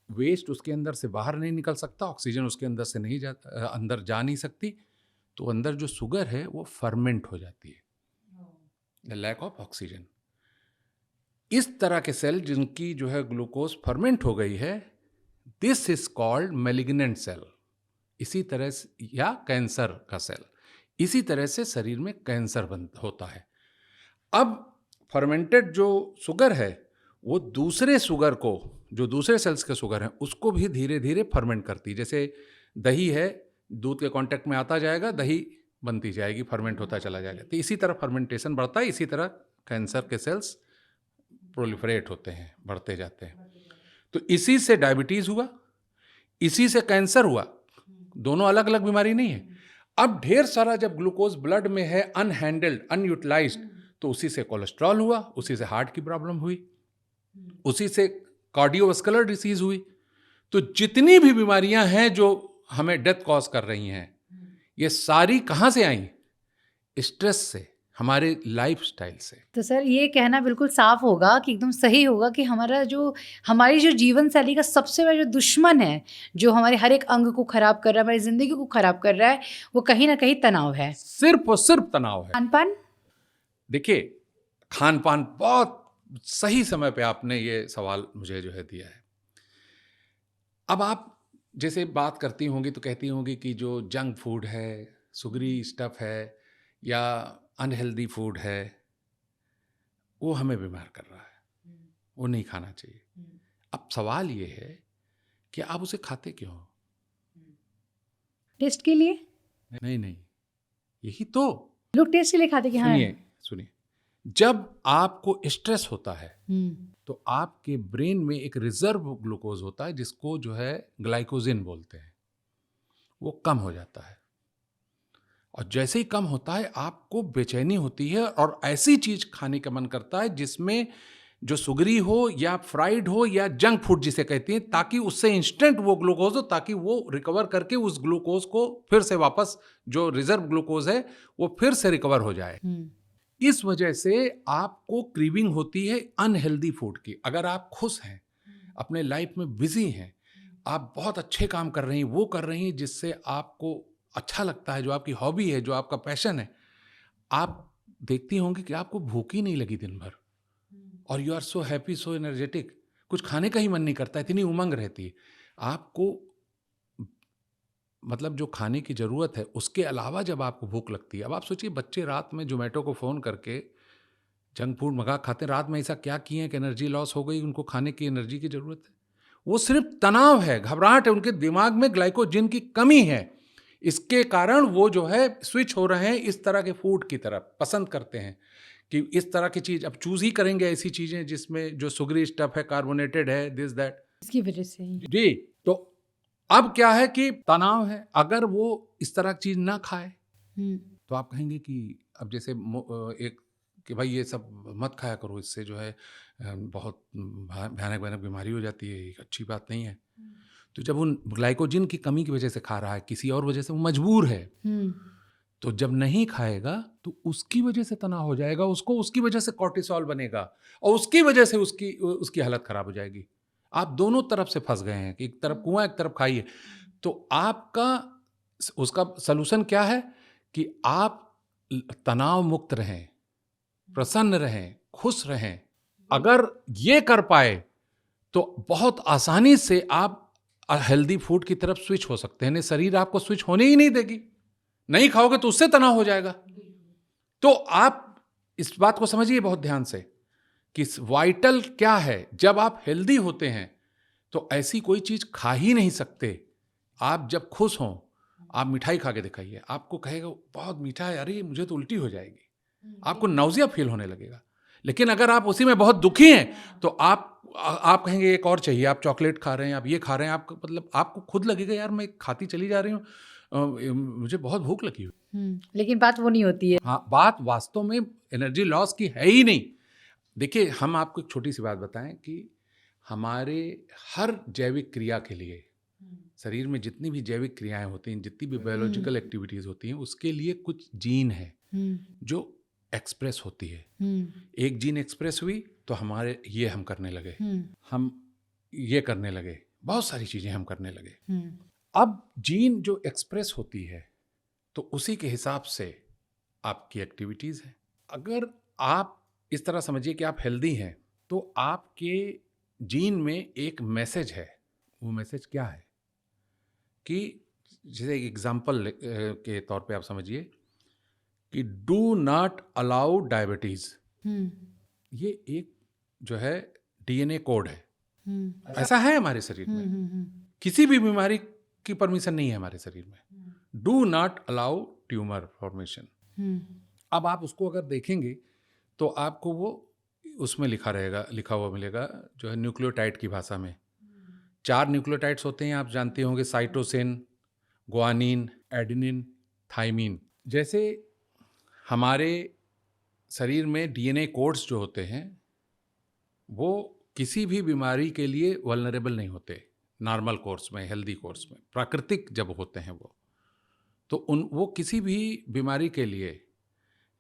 Speaker 1: वेस्ट उसके अंदर से बाहर नहीं निकल सकता, ऑक्सीजन उसके अंदर से नहीं जाता, अंदर जा नहीं सकती, तो अंदर जो शुगर है वो फर्मेंट हो जाती है, लैक ऑफ ऑक्सीजन। इस तरह के सेल जिनकी जो है ग्लूकोज फर्मेंट हो गई है, this is called malignant cell. इसी तरह से, या कैंसर का सेल, इसी तरह से शरीर में कैंसर होता है। अब फर्मेंटेड जो शुगर है वो दूसरे शुगर को, जो दूसरे सेल्स के शुगर हैं, उसको भी धीरे धीरे फर्मेंट करती है। जैसे दही है, दूध के कांटेक्ट में आता जाएगा, दही बनती जाएगी, फर्मेंट होता चला जाएगा। तो इसी तरह फर्मेंटेशन बढ़ता है, इसी तरह कैंसर के सेल्स प्रोलिफरेट होते हैं, बढ़ते जाते हैं। तो इसी से डायबिटीज़ हुआ, इसी से कैंसर हुआ, दोनों अलग अलग बीमारी नहीं है। अब ढेर सारा जब ग्लूकोज ब्लड में है अनहैंडल्ड, अनयूटिलाइज्ड, तो उसी से कोलेस्ट्रॉल हुआ, उसी से हार्ट की प्रॉब्लम हुई, उसी से कार्डियोवास्कुलर डिसीज हुई। तो जितनी भी बीमारियां हैं जो हमें डेथ कॉज कर रही हैं, ये सारी कहां से आई? स्ट्रेस से, हमारे लाइफस्टाइल से।
Speaker 2: तो सर ये कहना बिल्कुल साफ होगा कि एकदम सही होगा कि हमारी जो जीवन शैली का सबसे बड़ा जो दुश्मन है, जो हमारे हर एक अंग को खराब कर रहा है, हमारी जिंदगी को खराब कर रहा है, वो कहीं ना कहीं तनाव है,
Speaker 1: सिर्फ और सिर्फ तनाव है।
Speaker 2: खान-पान।
Speaker 1: देखिए, खान पान, बहुत सही समय पे आपने ये सवाल मुझे जो है दिया है। अब आप जैसे बात करती होंगी तो कहती होंगी कि जो जंक फूड है, सुगरी स्टफ है, या अनहेल्दी फूड है, वो हमें बीमार कर रहा है, वो नहीं खाना चाहिए। अब सवाल ये है कि आप उसे खाते क्यों हो?
Speaker 2: टेस्ट के लिए।
Speaker 1: नहीं, यही तो।
Speaker 2: लोग टेस्ट के लिए खाते कि हाँ।
Speaker 1: सुनिए, जब आपको स्ट्रेस होता है तो आपके ब्रेन में एक रिजर्व ग्लूकोज होता है जिसको जो है ग्लाइकोजन बोलते हैं, वो कम हो जाता है। और जैसे ही कम होता है आपको बेचैनी होती है और ऐसी चीज खाने का मन करता है जिसमें जो सुगरी हो या फ्राइड हो या जंक फूड जिसे कहते हैं, ताकि उससे इंस्टेंट वो ग्लूकोज हो, ताकि वो रिकवर करके उस ग्लूकोज को फिर से वापस, जो रिजर्व ग्लूकोज है वो फिर से रिकवर हो जाए। इस वजह से आपको क्रीविंग होती है अनहेल्दी फूड की। अगर आप खुश हैं, अपने लाइफ में बिजी हैं, आप बहुत अच्छे काम कर रही हैं, वो कर रही हैं जिससे आपको अच्छा लगता है, जो आपकी हॉबी है, जो आपका पैशन है, आप देखती होंगी कि आपको भूख ही नहीं लगी दिन भर, और you are so happy, so energetic, कुछ खाने का ही मन नहीं करता, इतनी उमंग रहती है आपको। मतलब जो खाने की ज़रूरत है उसके अलावा जब आपको भूख लगती है, अब आप सोचिए बच्चे रात में जोमेटो को फ़ोन करके जंक फूड मंगा खाते हैं, रात में ऐसा क्या किए हैं कि एनर्जी लॉस हो गई, उनको खाने की एनर्जी की ज़रूरत है? वो सिर्फ तनाव है, घबराहट है, उनके दिमाग में ग्लाइकोजन की कमी है। इसके कारण वो जो है स्विच हो रहे हैं इस तरह के फूड की तरफ, पसंद करते हैं कि इस तरह की चीज़ अब चूज़ ही करेंगे, ऐसी चीज़ें जिसमें जो सुगरी स्टफ है, कार्बोनेटेड है, दिस दैट,
Speaker 2: इसकी वजह से
Speaker 1: जी। तो अब क्या है कि तनाव है, अगर वो इस तरह की चीज ना खाए तो आप कहेंगे कि अब जैसे एक कि भाई ये सब मत खाया करो, इससे जो है बहुत भयानक भयानक बीमारी हो जाती है, एक अच्छी बात नहीं है। तो जब उन ग्लाइकोजन की कमी की वजह से खा रहा है, किसी और वजह से वो मजबूर है, तो जब नहीं खाएगा तो उसकी वजह से तनाव हो जाएगा, उसको उसकी वजह से कॉर्टिसोल बनेगा और उसकी वजह से उसकी हालत खराब हो जाएगी। आप दोनों तरफ से फंस गए हैं कि एक तरफ कुआं एक तरफ खाई है। तो आपका उसका सलूशन क्या है कि आप तनाव मुक्त रहें, प्रसन्न रहें, खुश रहें। अगर ये कर पाए तो बहुत आसानी से आप हेल्दी फूड की तरफ स्विच हो सकते हैं। नहीं, शरीर आपको स्विच होने ही नहीं देगी। नहीं खाओगे तो उससे तनाव हो जाएगा। तो आप इस बात को समझिए बहुत ध्यान से कि वाइटल क्या है। जब आप हेल्दी होते हैं तो ऐसी कोई चीज खा ही नहीं सकते। आप जब खुश हों, आप मिठाई खा के दिखाइए, आपको कहेगा बहुत मीठा है, अरे मुझे तो उल्टी हो जाएगी, आपको नाउजिया फील होने लगेगा। लेकिन अगर आप उसी में बहुत दुखी हैं तो आप कहेंगे एक और चाहिए, आप चॉकलेट खा रहे हैं, आप ये खा रहे हैं, आपको मतलब आपको खुद लगेगा यार मैं खाती चली जा रही हूँ, मुझे बहुत भूख लगी हुई।
Speaker 2: लेकिन बात वो नहीं होती है।
Speaker 1: हाँ, बात वास्तव में एनर्जी लॉस की है ही नहीं। देखिए, हम आपको एक छोटी सी बात बताएं कि हमारे हर जैविक क्रिया के लिए, शरीर में जितनी भी जैविक क्रियाएं होती हैं, जितनी भी बायोलॉजिकल एक्टिविटीज होती हैं, उसके लिए कुछ जीन है जो एक्सप्रेस होती है। एक जीन एक्सप्रेस हुई तो हमारे ये हम करने लगे, हम ये करने लगे, बहुत सारी चीजें हम करने लगे। अब जीन जो एक्सप्रेस होती है तो उसी के हिसाब से आपकी एक्टिविटीज है। अगर आप इस तरह समझिए कि आप हेल्दी हैं तो आपके जीन में एक मैसेज है। वो मैसेज क्या है कि जैसे एक एग्जाम्पल के तौर पे आप समझिए कि डू नॉट अलाउ डायबिटीज। ये एक जो है डीएनए कोड है, ऐसा है हमारे शरीर में। किसी भी बीमारी की परमिशन नहीं है हमारे शरीर में। Do not allow tumour formation. अब आप उसको अगर देखेंगे तो आपको वो उसमें लिखा हुआ मिलेगा जो है न्यूक्लियोटाइड की भाषा में। 4 न्यूक्लियोटाइड्स होते हैं, आप जानते होंगे, साइटोसिन, ग्वानिन, एडेनिन, थाइमिन। जैसे हमारे शरीर में डीएनए कोड्स जो होते हैं वो किसी भी बीमारी के लिए वल्नरेबल नहीं होते। नॉर्मल कोर्स में, हेल्दी कोर्स में, प्राकृतिक जब होते हैं वो वो किसी भी बीमारी के लिए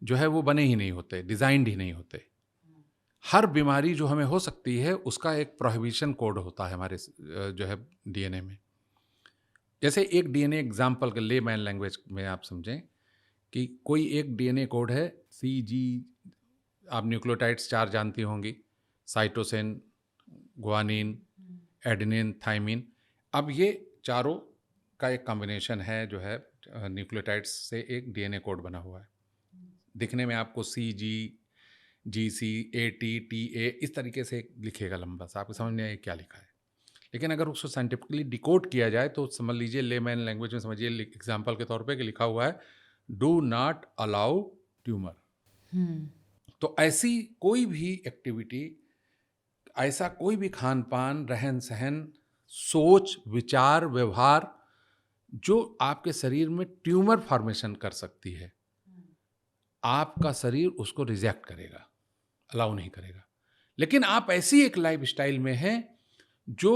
Speaker 1: जो है वो बने ही नहीं होते, डिजाइंड ही नहीं होते। हर बीमारी जो हमें हो सकती है उसका एक प्रोहिबिशन कोड होता है हमारे जो है डीएनए में। जैसे एक डीएनए एग्जाम्पल के ले मैन लैंग्वेज में आप समझें कि कोई एक डीएनए कोड है CG, आप न्यूक्लियोटाइड्स 4 जानती होंगी, साइटोसिन, ग्वानिन, एडेनिन, थाइमिन। अब ये चारों का एक कॉम्बिनेशन है जो है न्यूक्लियोटाइड्स से एक डीएनए कोड बना हुआ है। दिखने में आपको CG, GC, AT, TA इस तरीके से लिखेगा लंबा सा, आपको समझ नहीं आएगा क्या लिखा है। लेकिन अगर उसको साइंटिफिकली डिकोड किया जाए तो समझ लीजिए, लेमैन लैंग्वेज में समझिए एग्जाम्पल के तौर पे कि लिखा हुआ है डू नॉट अलाउ ट्यूमर। तो ऐसी कोई भी एक्टिविटी, ऐसा कोई भी खान पान, रहन सहन, सोच, विचार, व्यवहार जो आपके शरीर में ट्यूमर फॉर्मेशन कर सकती है, आपका शरीर उसको रिजेक्ट करेगा, अलाउ नहीं करेगा। लेकिन आप ऐसी एक लाइफ स्टाइल में हैं जो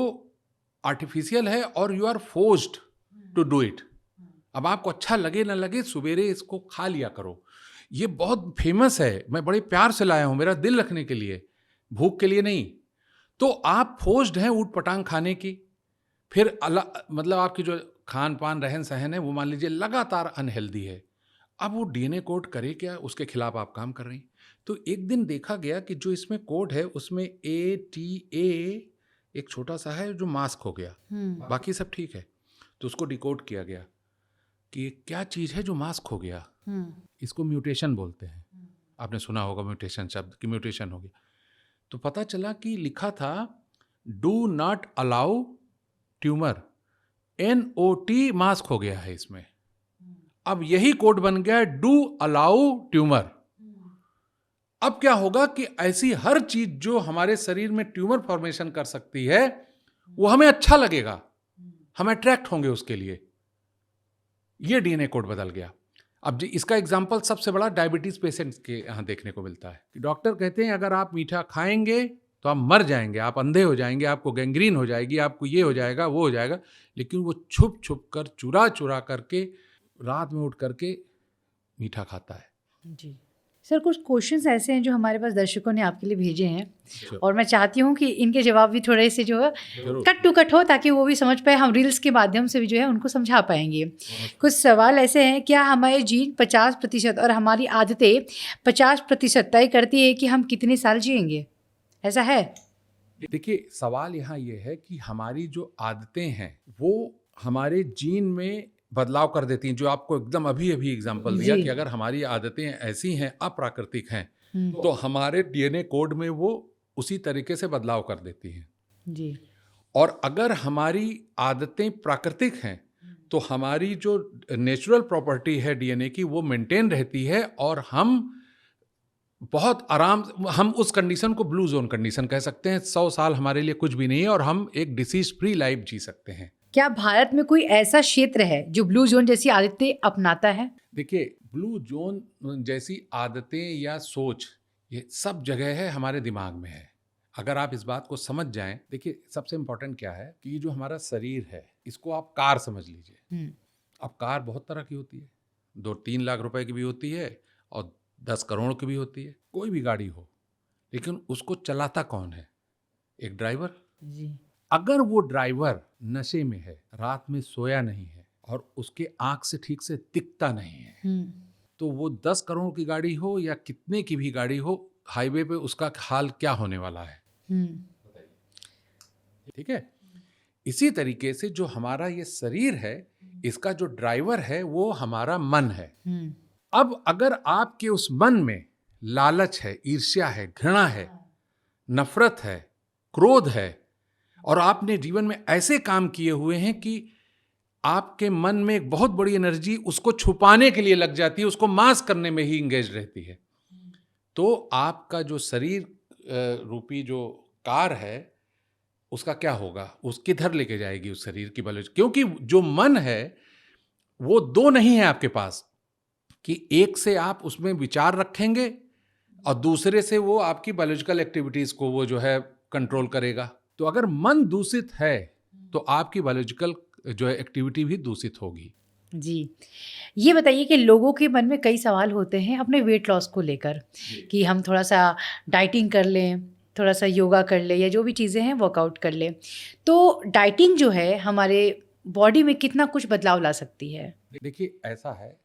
Speaker 1: आर्टिफिशियल है और you are forced to do it. अब आपको अच्छा लगे ना लगे, सवेरे इसको खा लिया करो। ये बहुत फेमस है, मैं बड़े प्यार से लाया हूं, मेरा दिल रखने के लिए, भूख के लिए नहीं। तो आप फोर्स्ड हैं ऊट पटांग खाने की, फिर मतलब आपकी जो खान पान, रहन सहन है वो मान लीजिए लगातार अनहेल्दी है। अब वो डीएनए कोड करे क्या, उसके खिलाफ आप काम कर रही। तो एक दिन देखा गया कि जो इसमें कोड है उसमें ATA एक छोटा सा है जो मास्क हो गया, बाकी सब ठीक है। तो उसको डिकोड किया गया कि क्या चीज़ है जो मास्क हो गया। इसको म्यूटेशन बोलते हैं, आपने सुना होगा म्यूटेशन शब्द कि म्यूटेशन हो गया। तो पता चला कि लिखा था do not allow tumour, NOT mask हो गया है इसमें। अब यही कोड बन गया डू अलाउ ट्यूमर। अब क्या होगा कि ऐसी हर चीज जो हमारे शरीर में ट्यूमर फॉर्मेशन कर सकती है वो हमें अच्छा लगेगा, हम अट्रैक्ट होंगे उसके लिए। ये डीएनए कोड बदल गया। अब जी इसका एग्जाम्पल सबसे बड़ा डायबिटीज पेशेंट्स के यहाँ देखने को मिलता है कि डॉक्टर कहते हैं अगर आप मीठा खाएंगे तो आप मर जाएंगे, आप अंधे हो जाएंगे, आपको गैंग्रीन हो जाएगी, आपको ये हो जाएगा, वो हो जाएगा। लेकिन वो छुप छुप कर, चुरा चुरा करके, रात में उठ करके मीठा खाता है।
Speaker 2: जी। सर कुछ क्वेश्चंस ऐसे हैं जो हमारे पास दर्शकों ने आपके लिए भेजे हैं
Speaker 1: Sure.
Speaker 2: और मैं चाहती हूँ कि इनके जवाब भी थोड़े से जो है
Speaker 1: जरूर।
Speaker 2: कट टू कट हो, ताकि वो भी समझ पाए, हम रील्स के माध्यम से भी जो है उनको समझा पाएंगे। कुछ सवाल ऐसे हैं, क्या हमारे जीन 50% और हमारी आदतें 50% तय करती है कि हम कितने साल जिएंगे? ऐसा है?
Speaker 1: देखिए, सवाल यहाँ ये है कि हमारी जो आदतें हैं वो हमारे जीन में बदलाव कर देती हैं। जो आपको एकदम अभी अभी एग्जांपल दिया
Speaker 2: जी।
Speaker 1: कि अगर हमारी आदतें ऐसी हैं, अप्राकृतिक हैं,
Speaker 2: हम्म,
Speaker 1: तो हमारे डीएनए कोड में वो उसी तरीके से बदलाव कर देती हैं।
Speaker 2: जी।
Speaker 1: और अगर हमारी आदतें प्राकृतिक हैं तो हमारी जो नेचुरल प्रॉपर्टी है डीएनए की वो मेंटेन रहती है, और हम बहुत आराम, हम उस कंडीशन को ब्लू जोन कंडीशन कह सकते हैं। 100 साल हमारे लिए कुछ भी नहीं है और हम एक डिसीज फ्री लाइफ जी सकते हैं।
Speaker 2: क्या भारत में कोई ऐसा क्षेत्र है जो ब्लू जोन जैसी आदतें अपनाता है?
Speaker 1: देखिए, ब्लू जोन जैसी आदतें या सोच ये सब जगह है, हमारे दिमाग में है। अगर आप इस बात को समझ जाएं, देखिए सबसे इंपॉर्टेंट क्या है कि जो हमारा शरीर है इसको आप कार समझ लीजिए।
Speaker 2: हम्म,
Speaker 1: अब कार बहुत तरह की होती है, 2-3 लाख रुपए की भी होती है और 10 करोड़ की भी होती है, कोई भी गाड़ी हो, लेकिन उसको चलाता कौन है? एक ड्राइवर।
Speaker 2: जी।
Speaker 1: अगर वो ड्राइवर नशे में है, रात में सोया नहीं है और उसके आंख से ठीक से दिखता नहीं है,
Speaker 2: हम्म,
Speaker 1: तो वो 10 करोड़ की गाड़ी हो या कितने की भी गाड़ी हो, हाईवे पे उसका हाल क्या होने वाला है?
Speaker 2: हम्म,
Speaker 1: ठीक है। इसी तरीके से जो हमारा ये शरीर है, इसका जो ड्राइवर है वो हमारा मन है।
Speaker 2: हम्म,
Speaker 1: अब अगर आपके उस मन में लालच है, ईर्ष्या है, घृणा है, नफरत है, क्रोध है, और आपने जीवन में ऐसे काम किए हुए हैं कि आपके मन में एक बहुत बड़ी एनर्जी उसको छुपाने के लिए लग जाती है, उसको मास्क करने में ही इंगेज रहती है, तो आपका जो शरीर रूपी जो कार है उसका क्या होगा? उस किधर लेके जाएगी उस शरीर की बलोच? क्योंकि जो मन है वो दो नहीं है आपके पास, कि एक से आप उसमें विचार रखेंगे और दूसरे से वो आपकी बायोलॉजिकल एक्टिविटीज को वो जो है कंट्रोल करेगा। तो अगर मन दूषित है तो आपकी बायोलॉजिकल जो है एक्टिविटी भी दूषित होगी।
Speaker 2: जी। ये बताइए कि लोगों के मन में कई सवाल होते हैं अपने वेट लॉस को लेकर, कि हम थोड़ा सा डाइटिंग कर लें, थोड़ा सा योगा कर लें, या जो भी चीज़ें हैं वर्कआउट कर लें। तो डाइटिंग जो है हमारे बॉडी में कितना कुछ बदलाव ला सकती है?
Speaker 1: देखिए, ऐसा है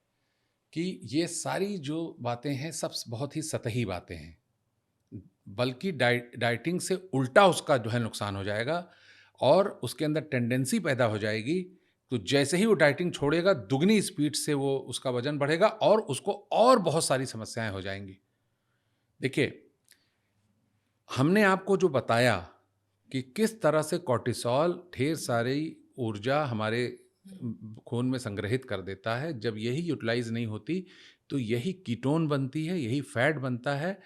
Speaker 1: कि ये सारी जो बातें हैं सब बहुत ही सतही बातें हैं, बल्कि डाइटिंग से उल्टा उसका जो है नुकसान हो जाएगा और उसके अंदर टेंडेंसी पैदा हो जाएगी। तो जैसे ही वो डाइटिंग छोड़ेगा, दुगनी स्पीड से वो उसका वजन बढ़ेगा और उसको और बहुत सारी समस्याएं हो जाएंगी। देखिए, हमने आपको जो बताया कि किस तरह से कॉर्टिसोल ढेर सारी ऊर्जा हमारे खून में संग्रहित कर देता है, जब यही यूटिलाइज नहीं होती तो यही कीटोन बनती है, यही फैट बनता है,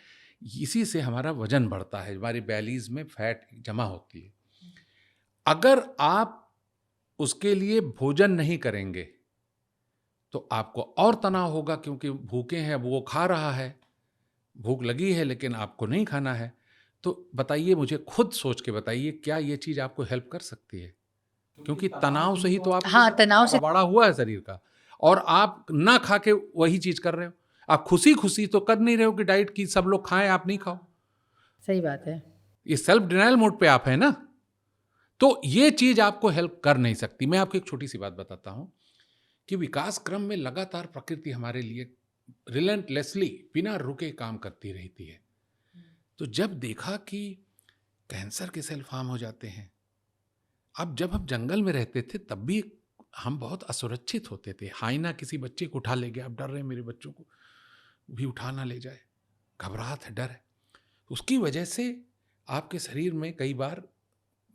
Speaker 1: इसी से हमारा वजन बढ़ता है, हमारी बैलीज में फैट जमा होती है। अगर आप उसके लिए भोजन नहीं करेंगे तो आपको और तनाव होगा, क्योंकि भूखे हैं, अब वो खा रहा है, भूख लगी है लेकिन आपको नहीं खाना है। तो बताइए, मुझे खुद सोच के बताइए, क्या ये चीज़ आपको हेल्प कर सकती है? क्योंकि तनाव से ही तो आप
Speaker 2: हाँ, तनाव से।
Speaker 1: कबाड़ा हुआ है शरीर का, और आप ना खा के वही चीज़ कर रहे हो। आप खुशी खुशी तो कर नहीं रहे हो कि डाइट की सब लोग खाएं, आप नहीं खाओ।
Speaker 2: सही बात है।
Speaker 1: ये सेल्फ डिनायल मोड पे आप है ना, तो ये चीज़ आपको हेल्प कर नहीं सकती। मैं आपको एक छोटी सी बात बताता हूं कि विकास क्रम में लगातार प्रकृति हमारे लिए रिलेंटलेसली बिना रुके काम करती रहती है। तो जब देखा कि कैंसर के सेल फार्म हो जाते हैं, अब जब हम जंगल में रहते थे तब भी हम बहुत असुरक्षित होते थे। हाइना किसी बच्चे को उठा ले गया, अब डर रहे हैं मेरे बच्चों को भी उठा ना ले जाए, घबराहट है, डर है। उसकी वजह से आपके शरीर में कई बार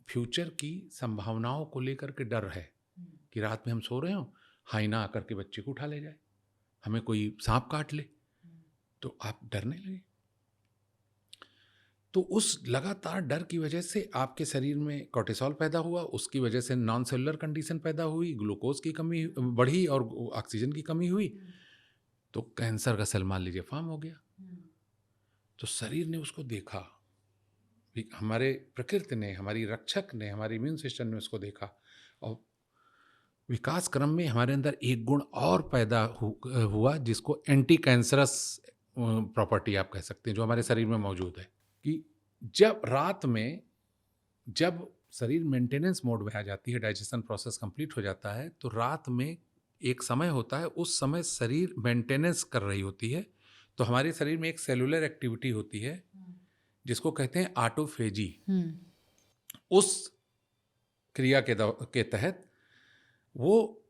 Speaker 1: फ्यूचर की संभावनाओं को लेकर के डर है कि रात में हम सो रहे हो, हाइना आकर के बच्चे को उठा ले जाए, हमें कोई सांप काट ले, तो आप डरने लगे। तो उस लगातार डर की वजह से आपके शरीर में कॉर्टिसोल पैदा हुआ, उसकी वजह से नॉन सेलुलर कंडीशन पैदा हुई, ग्लूकोज की कमी बढ़ी और ऑक्सीजन की कमी हुई, तो कैंसर का सेल मान लीजिए फॉर्म हो गया। तो शरीर ने उसको देखा, हमारे प्रकृति ने, हमारी रक्षक ने, हमारी इम्यून सिस्टम ने उसको देखा, और विकास क्रम में हमारे अंदर एक गुण और पैदा हुआ जिसको एंटी कैंसरस प्रॉपर्टी आप कह सकते हैं जो हमारे शरीर में मौजूद है, कि जब रात में जब शरीर मेंटेनेंस मोड में आ जाती है, डाइजेशन प्रोसेस कंप्लीट हो जाता है, तो रात में एक समय होता है, उस समय शरीर मेंटेनेंस कर रही होती है, तो हमारे शरीर में एक सेलुलर एक्टिविटी होती है जिसको कहते हैं ऑटोफेजी। उस क्रिया के तहत वो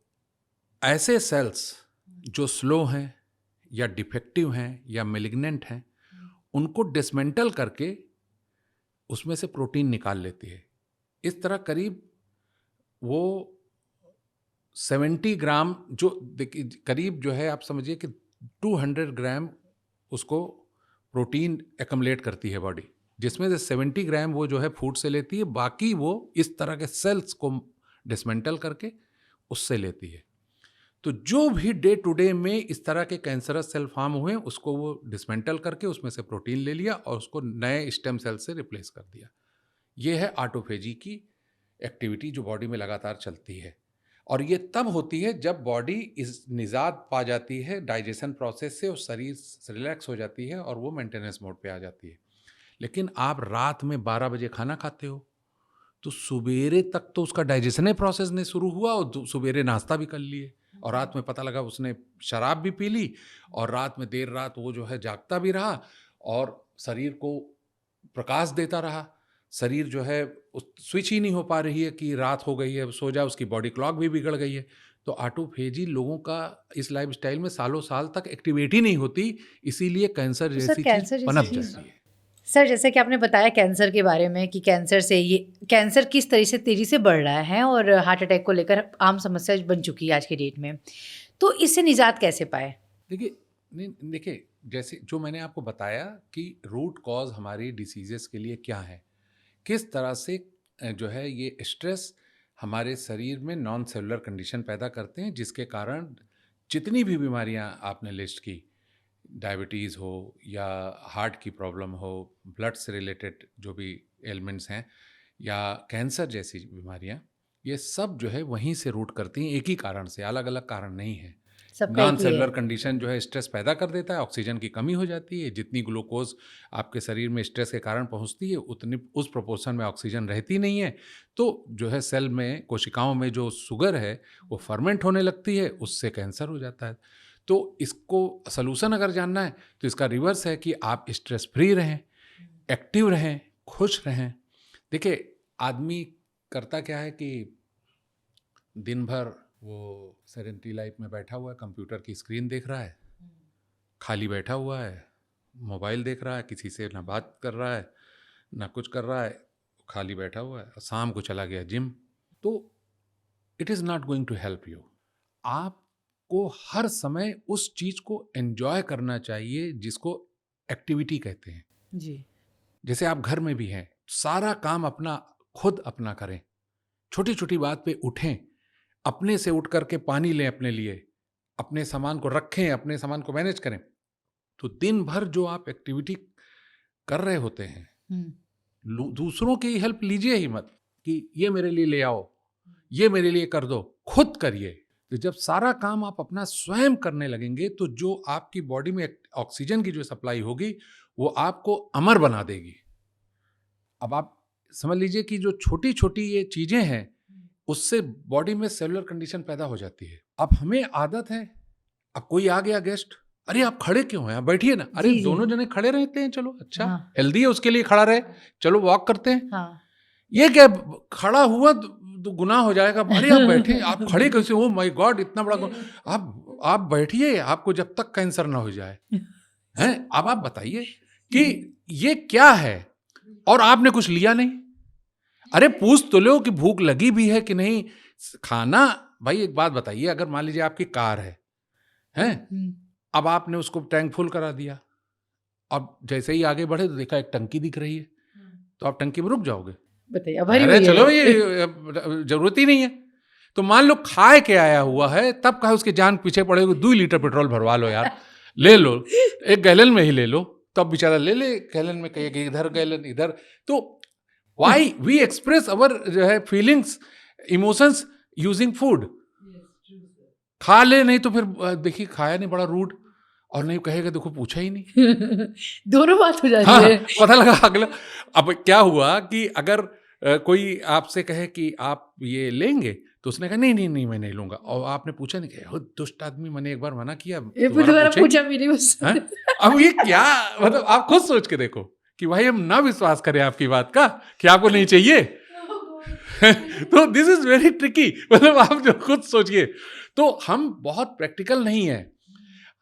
Speaker 1: ऐसे सेल्स जो स्लो हैं या डिफेक्टिव हैं या मेलिग्नेंट हैं, उनको डिसमेंटल करके उसमें से प्रोटीन निकाल लेती है। इस तरह करीब वो 70 ग्राम जो करीब जो है, आप समझिए कि 200 ग्राम उसको प्रोटीन एकमलेट करती है बॉडी, जिसमें से 70 ग्राम वो जो है फूड से लेती है, बाकी वो इस तरह के सेल्स को डिसमेंटल करके उससे लेती है। तो जो भी डे टू डे में इस तरह के कैंसरस सेल फॉर्म हुए, उसको वो डिसमेंटल करके उसमें से प्रोटीन ले लिया और उसको नए स्टेम सेल से रिप्लेस कर दिया। ये है ऑटोफेजी की एक्टिविटी जो बॉडी में लगातार चलती है, और ये तब होती है जब बॉडी इस निजात पा जाती है डाइजेशन प्रोसेस से और शरीर रिलैक्स हो जाती है और वो मेंटेनेंस मोड पे आ जाती है। लेकिन आप रात में 12 बजे खाना खाते हो तो सवेरे तक तो उसका डाइजेशन प्रोसेस नहीं शुरू हुआ और सवेरे नाश्ता भी कर लिए, और रात में पता लगा उसने शराब भी पी ली, और रात में देर रात वो जो है जागता भी रहा और शरीर को प्रकाश देता रहा। शरीर जो है उस स्विच ही नहीं हो पा रही है कि रात हो गई है सो जाए, उसकी बॉडी क्लॉक भी बिगड़ गई है। तो ऑटोफेजी लोगों का इस लाइफस्टाइल में सालों साल तक एक्टिवेट ही नहीं होती, इसीलिए कैंसर
Speaker 2: तो सर
Speaker 1: जैसी
Speaker 2: कैंसर
Speaker 1: चीज
Speaker 2: जैसी
Speaker 1: पनप
Speaker 2: चीज,
Speaker 1: जाती है।
Speaker 2: सर जैसे कि आपने बताया कैंसर के बारे में कि कैंसर से ये कैंसर किस तरह से तेज़ी से बढ़ रहा है और हार्ट अटैक को लेकर आम समस्या बन चुकी है आज की डेट में, तो इससे निजात कैसे पाए?
Speaker 1: देखिए जैसे जो मैंने आपको बताया कि रूट कॉज हमारी डिसीजेस के लिए क्या है, किस तरह से जो है ये स्ट्रेस हमारे शरीर में नॉन सेलुलर कंडीशन पैदा करते हैं, जिसके कारण जितनी भी बीमारियां आपने लिस्ट की, डायबिटीज़ हो या हार्ट की प्रॉब्लम हो, ब्लड से रिलेटेड जो भी एलिमेंट्स हैं, या कैंसर जैसी बीमारियां, ये सब जो है वहीं से रूट करती हैं, एक ही कारण से, अलग अलग कारण नहीं है।
Speaker 2: सबका
Speaker 1: नॉन
Speaker 2: एक ही है।
Speaker 1: सेलुलर कंडीशन जो है स्ट्रेस पैदा कर देता है, ऑक्सीजन की कमी हो जाती है, जितनी ग्लूकोज आपके शरीर में स्ट्रेस के कारण पहुंचती है उतनी उस प्रोपोर्शन में ऑक्सीजन रहती नहीं है, तो जो है सेल में, कोशिकाओं में जो शुगर है वो फर्मेंट होने लगती है, उससे कैंसर हो जाता है। तो इसको सलूशन अगर जानना है तो इसका रिवर्स है कि आप स्ट्रेस फ्री रहें, एक्टिव रहें, खुश रहें। देखिए आदमी करता क्या है कि दिन भर वो सेडेंटरी लाइफ में बैठा हुआ है, कंप्यूटर की स्क्रीन देख रहा है, खाली बैठा हुआ है, मोबाइल देख रहा है, किसी से ना बात कर रहा है ना कुछ कर रहा है, खाली बैठा हुआ है, शाम को चला गया जिम। तो it is not going to help you. आपको हर समय उस चीज़ को एंजॉय करना चाहिए जिसको एक्टिविटी कहते हैं।
Speaker 2: जी।
Speaker 1: जैसे आप घर में भी हैं, सारा काम अपना खुद अपना करें, छोटी छोटी बात पे उठें, अपने से उठ करके पानी लें अपने लिए, अपने सामान को रखें, अपने सामान को मैनेज करें। तो दिन भर जो आप एक्टिविटी कर रहे होते हैं, दूसरों की हेल्प लीजिए ही मत कि ये मेरे लिए ले आओ, ये मेरे लिए कर दो, खुद करिए। तो जब सारा काम आप अपना स्वयं करने लगेंगे तो जो आपकी बॉडी में ऑक्सीजन की जो सप्लाई होगी वो आपको अमर बना देगी। अब आप समझ लीजिए कि जो छोटी छोटी ये चीजें हैं उससे बॉडी में सेलुलर कंडीशन पैदा हो जाती है। अब हमें आदत है, अब कोई आ गया गेस्ट, अरे आप खड़े क्यों हैं, बैठिए ना, अरे
Speaker 2: जी, जी।
Speaker 1: दोनों जने खड़े रहते हैं, चलो अच्छा
Speaker 2: हाँ।
Speaker 1: हेल्दी है उसके लिए खड़ा रहे, चलो वॉक करते हैं।
Speaker 2: हाँ।
Speaker 1: ये क्या खड़ा हुआ तो गुनाह हो जाएगा, अरे आप बैठे, आप खड़े कैसे हो, माय गॉड इतना बड़ा आप बैठिए, आपको जब तक कैंसर ना हो जाए हैं। अब आप बताइए कि ये क्या है, और आपने कुछ लिया नहीं। अरे पूछ तो लो कि भूख लगी भी है कि नहीं। खाना, भाई एक बात बताइए, अगर मान लीजिए आपकी कार है हैं, अब आपने उसको टैंक फुल करा दिया, अब जैसे ही आगे बढ़े तो देखा एक टंकी दिख रही है, तो आप टंकी में रुक जाओगे?
Speaker 2: बताइए, भरी
Speaker 1: अरे
Speaker 2: हुई है।
Speaker 1: चलो ये जरूरत ही नहीं है। तो मान लो खाए के आया हुआ है, तब कहा उसके जान पीछे पड़ेगी, 2 लीटर पेट्रोल भरवा लो यार, ले लो, 1 गैलन में ही ले लो, तब बेचारा ले ले गैलन में, कहेगा इधर गैलन इधर। तो वाई वी एक्सप्रेस अवर जो है फीलिंग्स, इमोशंस यूजिंग फूड। खा ले, नहीं तो फिर देखिए खाया नहीं, बड़ा रूड, और नहीं कहेगा देखो पूछा ही नहीं।
Speaker 2: दोनों बात हो जाती
Speaker 1: हाँ,
Speaker 2: है।
Speaker 1: पता लगा अगला। अब क्या हुआ कि अगर कोई आपसे कहे कि आप ये लेंगे, तो उसने कहा नहीं नहीं नहीं मैं नहीं लूंगा, और आपने पूछा नहीं, कहे दुष्ट आदमी, मैंने एक बार मना किया,
Speaker 2: ये फिर
Speaker 1: दोबारा
Speaker 2: दोबारा
Speaker 1: पूछा ही
Speaker 2: पूछा भी नहीं मुझसे।
Speaker 1: नहीं। हैं? अब ये क्या, मतलब आप खुद सोच के देखो कि भाई हम ना विश्वास करें आपकी बात का कि आपको नहीं चाहिए। तो दिस इज वेरी ट्रिकी, मतलब आप जो खुद सोचिए। तो हम बहुत प्रैक्टिकल नहीं है।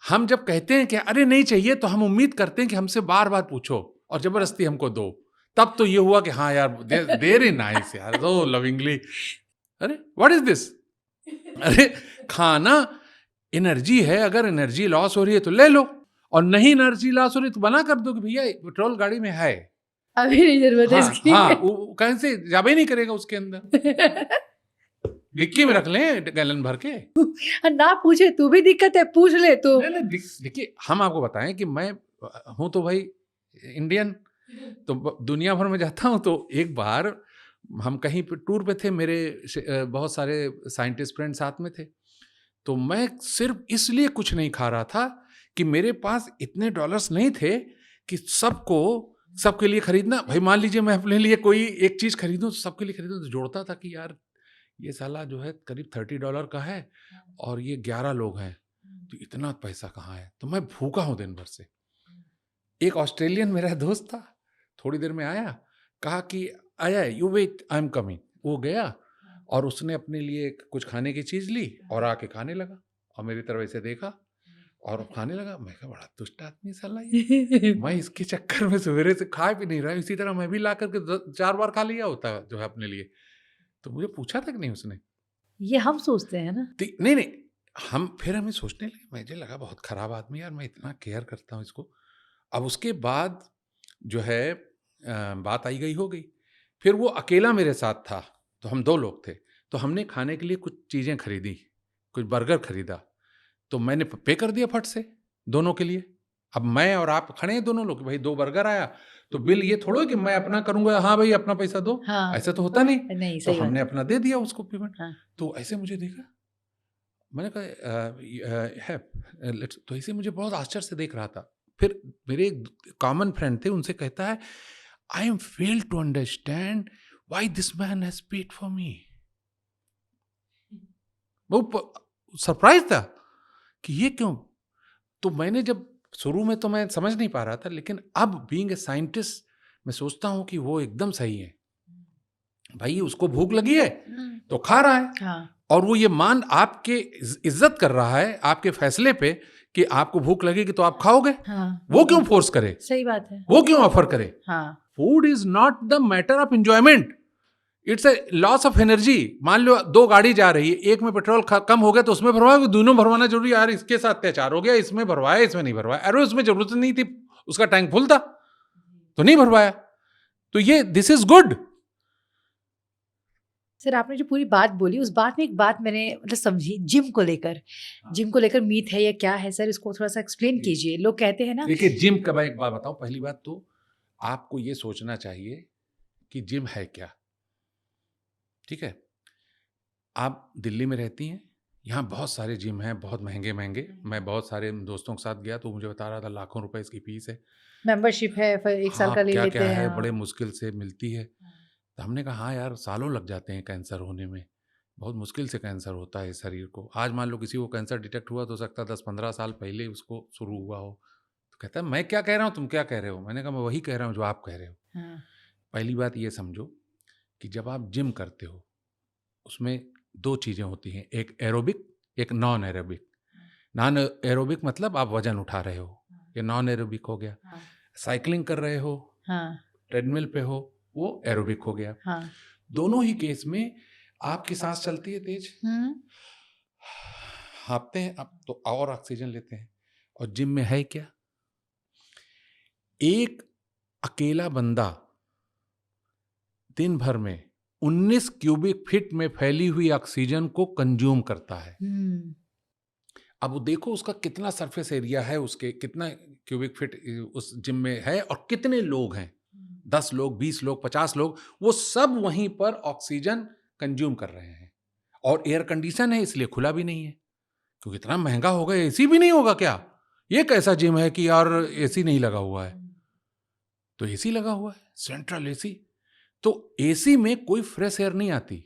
Speaker 1: हम जब कहते हैं कि अरे नहीं चाहिए, तो हम उम्मीद करते हैं कि हमसे बार बार पूछो और जबरदस्ती हमको दो। तब तो ये हुआ कि हाँ यार वेरी नाइस यार, सो लविंगली। अरे व्हाट इज दिस? अरे खाना एनर्जी है, अगर एनर्जी लॉस हो रही है तो ले लो, और नहीं एनर्जी लॉस हो रही है तो मना कर दो कि भैया पेट्रोल गाड़ी में है।
Speaker 2: अभी नहीं जरूरत है
Speaker 1: हाँ
Speaker 2: इसकी।
Speaker 1: हाँ, वो कहीं से जाबे नहीं करेगा उसके अंदर, डिक्की में रख लें गैलन भर के।
Speaker 2: ना पूछे तो भी दिक्कत है, पूछ ले तो।
Speaker 1: नहीं नहीं, देखिए हम आपको बताएं कि मैं हूं तो भाई इंडियन, तो दुनिया भर में जाता हूं। तो एक बार हम कहीं पे टूर पे थे, मेरे बहुत सारे साइंटिस्ट फ्रेंड साथ में थे। तो मैं सिर्फ इसलिए कुछ नहीं खा रहा था कि मेरे पास इतने डॉलर्स नहीं थे कि सबके लिए खरीदना। भाई मान लीजिए मैं अपने लिए कोई एक चीज खरीदूं तो सबके लिए खरीदूं, तो जोड़ता था कि यार ये साला जो है करीब $30 का है और ये 11 लोग हैं, तो इतना पैसा कहाँ है। तो मैं भूखा हूं दिन भर से। एक ऑस्ट्रेलियन मेरा दोस्त था, थोड़ी देर में आया, कहा कि आया you wait I am coming. वो गया और उसने अपने लिए कुछ खाने की चीज ली और आके खाने लगा, और मेरी तरफ ऐसे देखा और खाने लगा। मैं कहा बड़ा दुष्ट आदमी साला ये, मैं इसके चक्कर में सवेरे से खा भी नहीं रहा। इसी तरह मैं भी ला करके 4 बार खा लिया होता जो है अपने लिए। तो मुझे पूछा तक नहीं उसने।
Speaker 2: ये हम सोचते हैं ना।
Speaker 1: नहीं नहीं, हमें सोचने लगे, मुझे लगा बहुत खराब आदमी यार, मैं इतना केयर करता हूँ इसको। अब उसके बाद जो है बात आई गई हो गई। फिर वो अकेला मेरे साथ था, तो हम 2 लोग थे। तो हमने खाने के लिए कुछ चीज़ें खरीदी, कुछ बर्गर खरीदा, तो मैंने पे कर दिया फट से दोनों के लिए। अब मैं और आप खड़े हैं दोनों लोग, भाई 2 बर्गर आया तो बिल ये थोड़ो कि मैं अपना करूंगा, हाँ भाई अपना पैसा दो,
Speaker 2: हाँ।
Speaker 1: ऐसा तो होता नहीं।
Speaker 2: नहीं,
Speaker 1: तो
Speaker 2: सही
Speaker 1: हमने
Speaker 2: बात है।
Speaker 1: अपना दे दिया उसको पेमेंट।
Speaker 2: हाँ।
Speaker 1: तो ऐसे मुझे देखा, मैंने कहा है, तो ऐसे मुझे बहुत आश्चर्य से देख रहा था। फिर मेरे एक कॉमन फ्रेंड थे, उनसे कहता है I am fail to understand why this man has paid for me. वो सरप्राइज था कि ये क्यों। तो मैंने जब शुरू में तो मैं समझ नहीं पा रहा था, लेकिन अब बीइंग ए साइंटिस्ट मैं सोचता हूं कि वो एकदम सही है। भाई उसको भूख लगी है तो खा रहा है,
Speaker 2: हाँ।
Speaker 1: और वो ये मान आपके इज्जत कर रहा है आपके फैसले पे कि आपको भूख लगेगी तो आप खाओगे।
Speaker 2: हाँ।
Speaker 1: वो क्यों फोर्स करे,
Speaker 2: सही बात है।
Speaker 1: वो क्यों ऑफर करे।
Speaker 2: हाँ।
Speaker 1: Food is not the matter of enjoyment, it's a loss of energy. मान लो 2 गाड़ी जा रही है, एक में पेट्रोल कम हो गया तो उसमें भरवाओ, दोनों भरवाना जरूरी है। यार इसके साथ अत्याचार हो गया, इसमें भरवाया इसमें नहीं भरवाया। अरे उसमें जरूरत नहीं थी, उसका टैंक फुल था तो नहीं भरवाया। तो ये दिस इज गुड।
Speaker 2: सर आपने जो पूरी बात बोली, उस बात में एक बात मैंने मतलब समझी, जिम को लेकर मीथ है या क्या है सर, इसको थोड़ा सा एक्सप्लेन कीजिए। लोग कहते हैं ना।
Speaker 1: देखिए जिम का मैं एक बात बताऊं, पहली बात तो आपको ये सोचना चाहिए कि जिम है क्या। ठीक है, आप दिल्ली में रहती हैं, यहाँ बहुत सारे जिम हैं, बहुत महंगे महंगे। मैं बहुत सारे दोस्तों के साथ गया तो मुझे बता रहा था लाखों रुपए इसकी फीस है।
Speaker 2: मेंबरशिप है, फिर 1 साल
Speaker 1: हाँ,
Speaker 2: का ले
Speaker 1: क्या
Speaker 2: लेते
Speaker 1: क्या
Speaker 2: हैं।
Speaker 1: है,
Speaker 2: हाँ।
Speaker 1: बड़े मुश्किल से मिलती है। तो हमने कहा हाँ यार, सालों लग जाते हैं कैंसर होने में, बहुत मुश्किल से कैंसर होता है शरीर को। आज मान लो किसी को कैंसर डिटेक्ट हुआ तो हो सकता है 10-15 साल पहले उसको शुरू हुआ हो। तो कहता है मैं क्या कह रहा हूँ, तुम क्या कह रहे हो। मैंने कहा मैं वही कह रहा हूँ जो आप कह रहे हो।
Speaker 2: हाँ।
Speaker 1: पहली बात ये समझो कि जब आप जिम करते हो उसमें 2 चीज़ें होती हैं, एक एरोबिक एक नॉन एरोबिक। नॉन एरोबिक मतलब आप वजन उठा रहे हो, ये नॉन एरोबिक हो गया।
Speaker 2: हाँ।
Speaker 1: साइकिलिंग कर रहे हो,
Speaker 2: हाँ।
Speaker 1: ट्रेडमिल पे हो, वो एरोबिक हो गया।
Speaker 2: हाँ।
Speaker 1: दोनों ही केस में आपकी सांस चलती है तेज, हाँफते हैं आप तो और ऑक्सीजन लेते हैं। और जिम में है क्या, एक अकेला बंदा दिन भर में 19 क्यूबिक फीट में फैली हुई ऑक्सीजन को कंज्यूम करता है। अब वो देखो उसका कितना सरफेस एरिया है, उसके कितना क्यूबिक फीट उस जिम में है, और कितने लोग हैं, 10 लोग 20 लोग 50 लोग, वो सब वहीं पर ऑक्सीजन कंज्यूम कर रहे हैं। और एयर कंडीशन है इसलिए खुला भी नहीं है, क्योंकि इतना महंगा होगा एसी भी नहीं होगा क्या, ये कैसा जिम है कि यार एसी नहीं लगा हुआ है? तो एसी लगा हुआ है, सेंट्रल एसी। तो एसी में कोई फ्रेश एयर नहीं आती,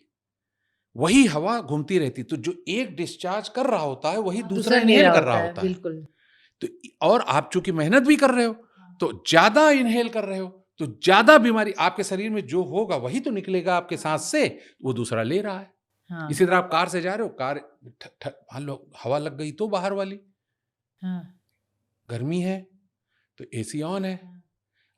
Speaker 1: वही हवा घूमती रहती, तो जो एक डिस्चार्ज कर रहा होता है वही दूसरा
Speaker 2: ले
Speaker 1: इनहेल
Speaker 2: रहा
Speaker 1: कर रहा
Speaker 2: होता है,
Speaker 1: होता है।
Speaker 2: बिल्कुल।
Speaker 1: तो और आप चूंकि मेहनत भी कर रहे हो तो ज्यादा इनहेल कर रहे हो, तो ज्यादा बीमारी आपके शरीर में जो होगा वही तो निकलेगा आपके सांस से, वो दूसरा ले रहा है।
Speaker 2: हाँ,
Speaker 1: इसी तरह आप कार से जा रहे हो, कार मान लो हवा लग गई तो बाहर वाली,
Speaker 2: हाँ,
Speaker 1: गर्मी है तो एसी ऑन है,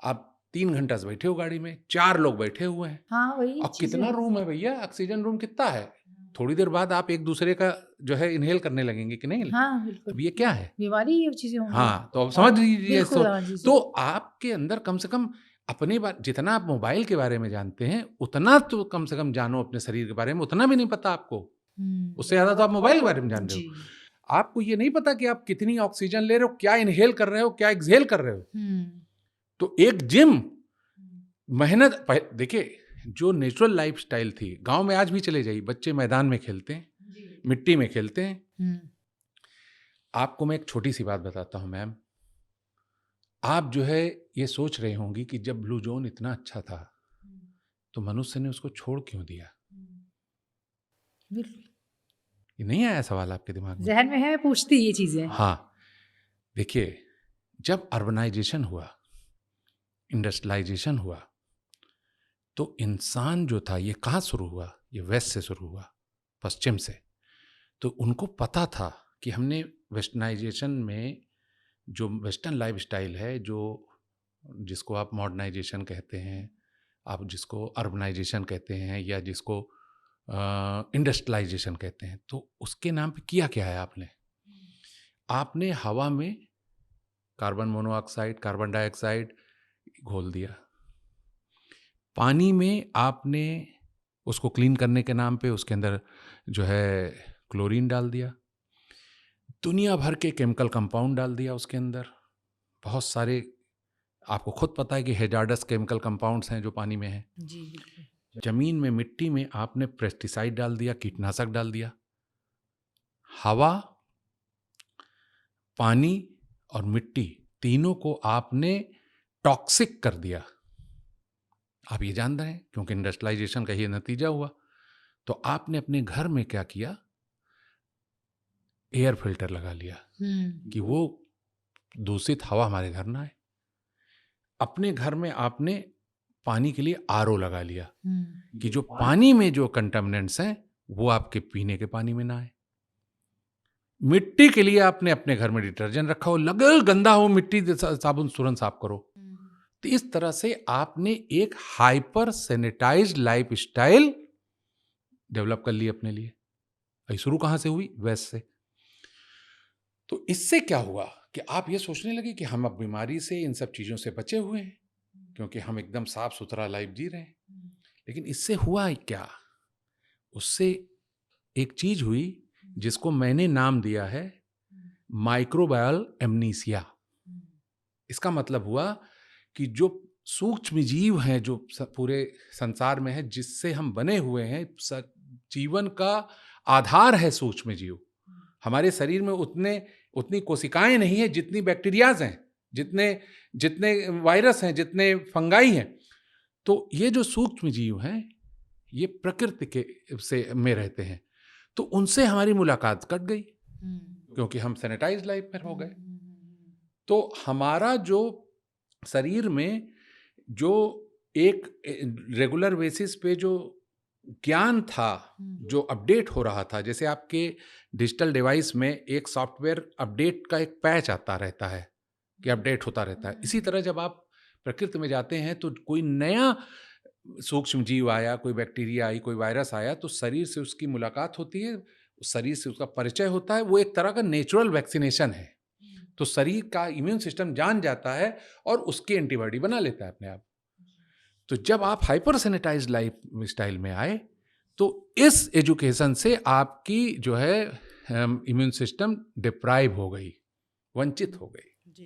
Speaker 1: आप 3 घंटा से बैठे हो गाड़ी में, 4 लोग बैठे हुए हैं,
Speaker 2: हाँ, वही
Speaker 1: और
Speaker 2: चीज़ें
Speaker 1: कितना
Speaker 2: हैं।
Speaker 1: रूम है भैया, ऑक्सीजन रूम कितना है? थोड़ी देर बाद आप एक दूसरे का जो है इनहेल करने लगेंगे कि नहीं?
Speaker 2: हाँ, बिल्कुल।
Speaker 1: अब ये क्या है?
Speaker 2: बीमारी ये चीज़ें होंगी।
Speaker 1: हाँ, तो अब
Speaker 2: हाँ,
Speaker 1: समझ लीजिए
Speaker 2: बिल्कुल,
Speaker 1: इसको।
Speaker 2: हाँ, जी, जी।
Speaker 1: तो आपके अंदर कम से कम अपने जितना आप मोबाइल के बारे में जानते हैं, उतना तो कम से कम जानो अपने शरीर के बारे में, उतना भी नहीं पता आपको।
Speaker 2: हुँ।
Speaker 1: उससे ज़्यादा तो आप मोबाइल के बारे में जान रहे हो।
Speaker 2: जी।
Speaker 1: आपको ये नहीं पता कि आप कितनी ऑक्सीजन ले रहे हो, क्या इनहेल कर रहे हो, क्या एक्सहेल कर रहे हो।
Speaker 2: हुँ।
Speaker 1: तो एक जिम मेहनत देखिए, जो नेचुरल लाइफ़स्टाइल थी, गाँव में आज भी चले जाइए, बच्चे मैदान में खेलते हैं, मिट्टी में खेलते हैं।
Speaker 2: हुँ।
Speaker 1: आपको मैं एक छोटी-सी बात बताता हूँ मैम, आप जो है ये सोच रहे होंगी कि जब ब्लू ज़ोन इतना अच्छा था, तो मनुष्य ने उसको छोड़ क्यों दिया?
Speaker 2: बिल्कुल।
Speaker 1: ये नहीं आया सवाल आपके दिमाग में?
Speaker 2: ज़हन में है, मैं पूछती ये चीज़ें।
Speaker 1: हाँ, देखिए, जब अर्बनाइज़ेशन हुआ, इंडस्ट्रियलाइज़ेशन हुआ, तो इंसान जो था ये कहाँ शुरू हुआ? ये वेस्ट से शुरू हुआ, पश्चिम से। तो उनको पता था कि हमने वेस्टर्नाइज़ेशन में जो वेस्टर्न लाइफ़स्टाइल है, जो जिसको आप मॉडर्नाइज़ेशन कहते हैं, आप जिसको अर्बनाइज़ेशन कहते हैं, या जिसको इंडस्ट्रियलाइज़ेशन कहते हैं, तो उसके नाम पे किया क्या है आपने? आपने हवा में कार्बन मोनोऑक्साइड, कार्बन डाइऑक्साइड घोल दिया। पानी में आपने उसको क्लीन करने के नाम पे उसके अंदर जो है क्लोरीन डाल दिया। दुनिया भर के केमिकल कंपाउंड डाल दिया उसके अंदर। बहुत सारे, आपको खुद पता है कि हैजार्डस केमिकल कंपाउंड्स हैं जो पानी में हैं।
Speaker 2: जी, बिल्कुल।
Speaker 1: ज़मीन में, मिट्टी में आपने पेस्टिसाइड डाल दिया, कीटनाशक डाल दिया। हवा, पानी और मिट्टी, तीनों को आपने टॉक्सिक कर दिया। आप ये जान रहे हैं, क्योंकि इंडस्ट्रियलाइजेशन का ये नतीजा हुआ। तो आपने अपने घर में क्या किया? एयर फिल्टर लगा लिया कि वो दूषित हवा हमारे घर ना आए। अपने घर में आपने पानी के लिए आरओ लगा लिया कि जो पानी में जो कंटामिनेंट्स हैं वो आपके पीने के पानी में ना आए। मिट्टी के लिए आपने अपने घर में डिटर्जेंट रखा हो, लगे गंदा हो मिट्टी साबुन तुरंत साफ करो। तो इस तरह से आपने एक hyper sanitised life style develop कर ली अपने लिए। ये शुरू कहाँ से हुई? वेस्ट से। तो इससे क्या हुआ कि आप ये सोचने लगे कि हम अब बीमारी से, इन सब चीज़ों से बचे हुए हैं, क्योंकि हम एकदम साफ सुथरा लाइफ जी रहे हैं। लेकिन इससे हुआ क्या? उससे एक चीज हुई जिसको मैंने नाम दिया है माइक्रोबायल एमनीसिया। इसका मतलब हुआ कि जो सूक्ष्म जीव हैं जो पूरे संसार में है, जिससे हम बने हुए हैं, जीवन का आधार है सूक्ष्म जीव। हमारे शरीर में उतनी कोशिकाएं नहीं है जितनी बैक्टीरियाज हैं, जितने वायरस हैं, जितने फंगाई हैं। तो ये जो सूक्ष्म जीव हैं ये प्रकृति के से में रहते हैं, तो उनसे हमारी मुलाकात कट गई क्योंकि हम सैनिटाइज लाइफ में हो गए। तो हमारा जो शरीर में जो एक रेगुलर बेसिस पे जो ज्ञान था, जो अपडेट हो रहा था, जैसे आपके डिजिटल डिवाइस में एक सॉफ्टवेयर अपडेट का एक पैच आता रहता है कि अपडेट होता रहता है, इसी तरह जब आप प्रकृति में जाते हैं तो कोई नया सूक्ष्म जीव आया, कोई बैक्टीरिया आई, कोई वायरस आया, तो शरीर से उसकी मुलाकात होती है, शरीर से उसका परिचय होता है। वो एक तरह का नेचुरल वैक्सीनेशन है। तो शरीर का इम्यून सिस्टम जान जाता है और उसकी एंटीबॉडी बना लेता है अपने आप। तो जब आप हाइपर सैनिटाइज्ड लाइफ स्टाइल में आए तो इस एजुकेशन से आपकी जो है इम्यून सिस्टम डिप्राइव हो गई, वंचित हो गई जी।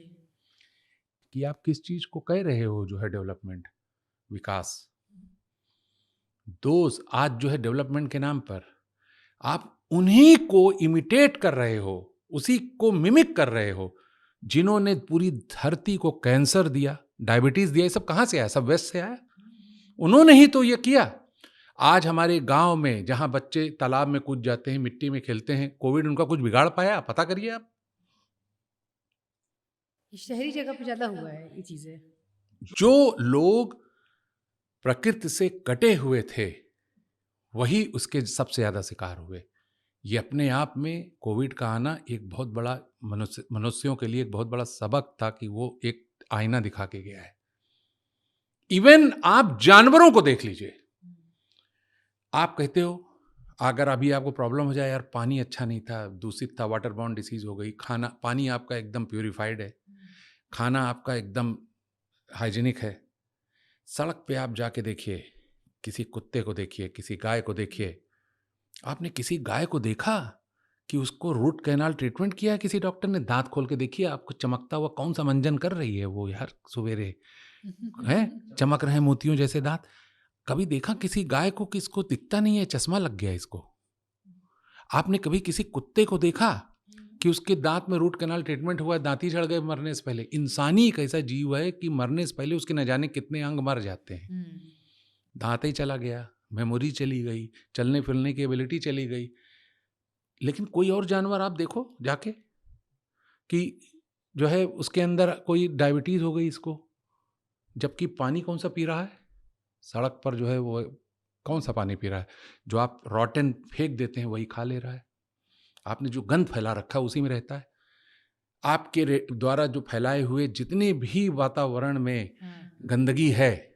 Speaker 1: कि आप किस चीज को कह रहे हो जो है डेवलपमेंट, विकास। दोस्त आज जो है डेवलपमेंट के नाम पर आप उन्हीं को इमिटेट कर रहे हो, उसी को मिमिक कर रहे हो जिन्होंने पूरी धरती को कैंसर दिया, डायबिटीज दिया, ये सब कहाँ से आया? सब वेस्ट से आया। उन्होंने ही तो ये किया। आज हमारे गांव में जहां बच्चे तालाब में कूद जाते हैं, मिट्टी में खेलते हैं, कोविड उनका कुछ बिगाड़ पाया? पता करिए आप।
Speaker 2: शहरी जगह पे ज़्यादा हुआ है ये चीज़ें।
Speaker 1: जो लोग प्रकृति से कटे हुए थे वही उसके सबसे ज्यादा शिकार हुए। ये अपने आप में कोविड का आना एक बहुत बड़ा मनुष्यों के लिए एक बहुत बड़ा सबक था कि वो एक आईना दिखा के गया है। इवन आप जानवरों को देख लीजिए। आप कहते हो अगर अभी आपको प्रॉब्लम हो जाए, यार पानी अच्छा नहीं था, दूषित था, वाटर बॉर्न डिसीज हो गई, खाना पानी आपका एकदम प्यूरिफाइड है, खाना आपका एकदम हाइजीनिक है, सड़क पे आप जाके देखिए, किसी कुत्ते को देखिए, किसी गाय को देखिए। आपने किसी गाय को देखा कि उसको रूट कैनाल ट्रीटमेंट किया है किसी डॉक्टर ने? दांत खोल के देखिए, आपको चमकता हुआ कौन सा मंजन कर रही है वो यार सवेरे, है चमक रहे हैं मोतियों जैसे दांत। कभी देखा किसी गाय को कि इसको दिखता नहीं है, चश्मा लग गया इसको? आपने कभी किसी कुत्ते को देखा कि उसके दांत में रूट कैनाल ट्रीटमेंट हुआ, दांत ही झड़ गए मरने से पहले? इंसानी एक ऐसा जीव है कि मरने से पहले उसके न जाने कितने अंग मर जाते हैं। दांत ही चला गया, मेमोरी चली गई, चलने फिरने की एबिलिटी चली गई। लेकिन कोई और जानवर आप देखो जाके कि जो है उसके अंदर कोई डायबिटीज हो गई इसको, जबकि पानी कौन सा पी रहा है? सड़क पर जो है वो कौन सा पानी पी रहा है? जो आप रॉटन फेंक देते हैं वही खा ले रहा है। आपने जो गंद फैला रखा है उसी में रहता है। आपके द्वारा जो फैलाए हुए जितने भी वातावरण में गंदगी है,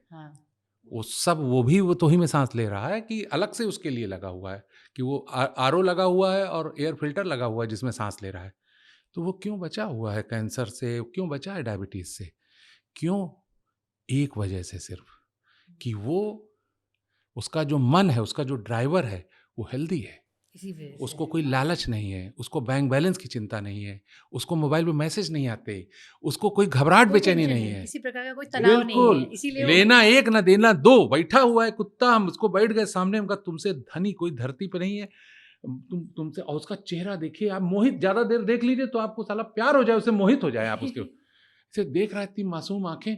Speaker 1: वो सब वो तो ही में सांस ले रहा है कि अलग से उसके लिए लगा हुआ है कि वो आरओ लगा हुआ है और एयर फिल्टर लगा हुआ है जिसमें सांस ले रहा है। तो वो क्यों बचा हुआ है कैंसर से, क्यों बचा है डायबिटीज से? क्यों? एक वजह से सिर्फ कि वो उसका जो मन है, उसका जो ड्राइवर है वो हेल्दी है, उसको कोई लालच नहीं है, उसको बैंक बैलेंस की चिंता नहीं है, उसको मोबाइल पे मैसेज नहीं आते, उसको कोई घबराहट बेचैनी नहीं है,
Speaker 2: किसी प्रकार का कोई तनाव नहीं है, इसीलिए
Speaker 1: लेना एक ना देना दो। बैठा हुआ है कुत्ता, हम उसको बैठ गए सामने, हमका तुमसे धनी कोई धरती पे नहीं है, तुमसे, और उसका चेहरा देखिए आप, मोहित, ज्यादा देर देख लीजिए तो आपको साला प्यार हो जाए, उसे मोहित हो जाए आप उसके से देख रहा है, इतनी मासूम आंखें।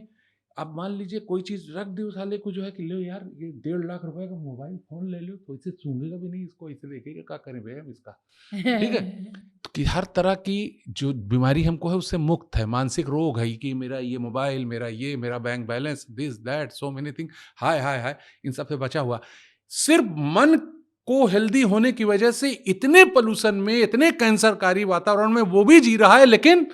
Speaker 1: अब मान लीजिए कोई चीज रख दी उस साले को, जो है कि लो यार ये 1.5 लाख रुपए का मोबाइल फोन ले लो, तो इसे सूंघेगा भी नहीं, इसको इसे देखेगा क्या करें भैया हम इसका, ठीक है? तो कि हर तरह की जो बीमारी हमको है उससे मुक्त है, मानसिक रोग है कि मेरा ये मोबाइल, मेरा ये, मेरा bank balance, this that, so many thing, हाय हाय हाय, इन सब से बचा हुआ। सिर्फ मन को हेल्दी होने की वजह से इतने पोल्यूशन में, इतने कैंसरकारी वातावरण में वो भी जी रहा है, लेकिन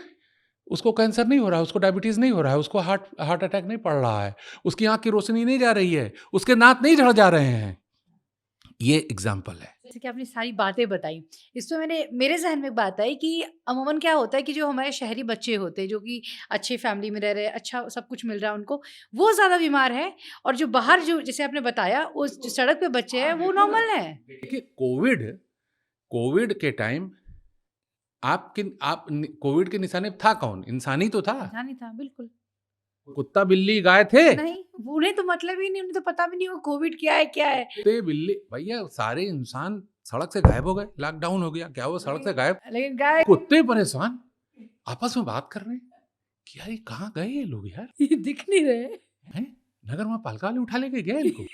Speaker 1: उसको कैंसर नहीं हो रहा है, उसको डायबिटीज नहीं हो रहा है, उसको हार्ट अटैक नहीं पड़ रहा है, उसकी आंख की रोशनी नहीं जा रही है, उसके दांत नहीं झड़ जा रहे हैं। ये एग्जाम्पल है।
Speaker 2: जैसे कि आपने सारी बातें बताई, इसमें मेरे जहन में एक बात आई कि अमूमन क्या होता है कि जो हमारे शहरी बच्चे होते हैं, जो कि अच्छे फैमिली में रह रहे हैं, अच्छा सब कुछ मिल रहा है उनको, वो ज़्यादा बीमार है, और जो बाहर, जो जैसे आपने बताया, उस जो सड़क पे बच्चे हैं वो नॉर्मल है।
Speaker 1: देखिए कोविड के टाइम आप कोविड के निशाने था कौन? इंसान ही तो था।
Speaker 2: इंसान ही था, बिल्कुल।
Speaker 1: कुत्ता बिल्ली गाय थे
Speaker 2: नहीं, उन्हें तो मतलब ही नहीं, उन्हें तो पता भी नहीं वो कोविड क्या है, क्या है।
Speaker 1: कुत्ते बिल्ली, भैया सारे इंसान सड़क से गायब हो गए, लॉकडाउन हो गया, क्या वो सड़क से गायब?
Speaker 2: लेकिन गाय
Speaker 1: कुत्ते परेशान आपस में बात कर रहे हैं कि यार ये कहाँ गए ये लोग यार,
Speaker 2: दिख नहीं रहे
Speaker 1: हैं? नगर में पालिका वाले उठा लेके गए इनको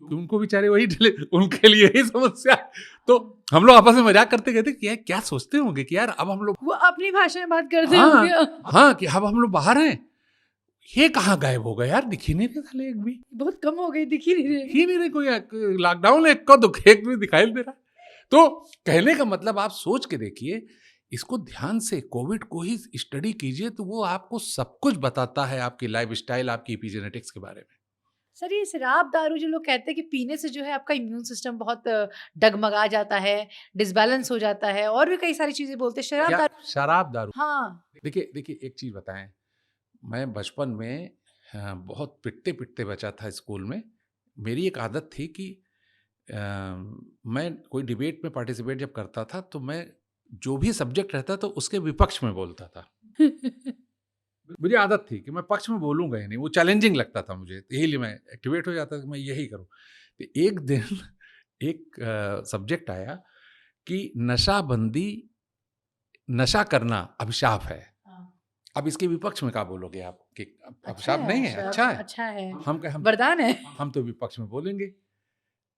Speaker 1: तो उनको बेचारे वही ढले, उनके लिए ही समस्या। तो हम लोग आपस में मजाक करते कहते कि यार क्या सोचते होंगे कि यार अब हम लोग,
Speaker 2: वो अपनी भाषा में बात करते
Speaker 1: हाँ,
Speaker 2: होंगे।
Speaker 1: हाँ कि अब हम लोग बाहर हैं, ये कहाँ गायब हो गए यार, दिख ही नहीं रहे साले एक भी,
Speaker 2: बहुत कम हो गई, दिख ही नहीं रहे।
Speaker 1: ही नहीं रहे कोई, लॉकडाउन एक का दुख एक भी दिखाई दे रहा। तो कहने का मतलब आप सोच के देखिए, इसको ध्यान से कोविड को ही स्टडी कीजिए तो वो आपको सब कुछ बताता है, आपकी लाइफस्टाइल, आपकी एपिजेनेटिक्स के बारे में।
Speaker 2: सर, ये शराब दारू जो लोग कहते हैं कि पीने से जो है आपका इम्यून सिस्टम बहुत डगमगा जाता है, डिसबैलेंस हो जाता है, और भी कई सारी चीजें बोलते हैं, शराब दारू।
Speaker 1: शराब दारू,
Speaker 2: हाँ,
Speaker 1: देखिए एक चीज बताएं, मैं बचपन में बहुत पिटते पिटते बचा था स्कूल में। मेरी एक आदत थी कि मैं कोई डिबेट में पार्टिसिपेट जब करता था तो मैं जो भी सब्जेक्ट रहता था उसके विपक्ष में बोलता था। मुझे आदत थी कि मैं पक्ष में बोलूंगा ही नहीं, वो चैलेंजिंग लगता था मुझे, यही लिए मैं एक्टिवेट हो जाता था कि मैं यही करूं। तो एक दिन एक सब्जेक्ट आया कि नशा करना अभिशाप है। अब इसके विपक्ष में क्या बोलोगे आप कि अब
Speaker 2: अच्छा
Speaker 1: शराब
Speaker 2: है,
Speaker 1: नहीं है,
Speaker 2: शराब
Speaker 1: अच्छा है।
Speaker 2: अच्छा है,
Speaker 1: हम
Speaker 2: वरदान है।
Speaker 1: हम तो विपक्ष में बोलेंगे,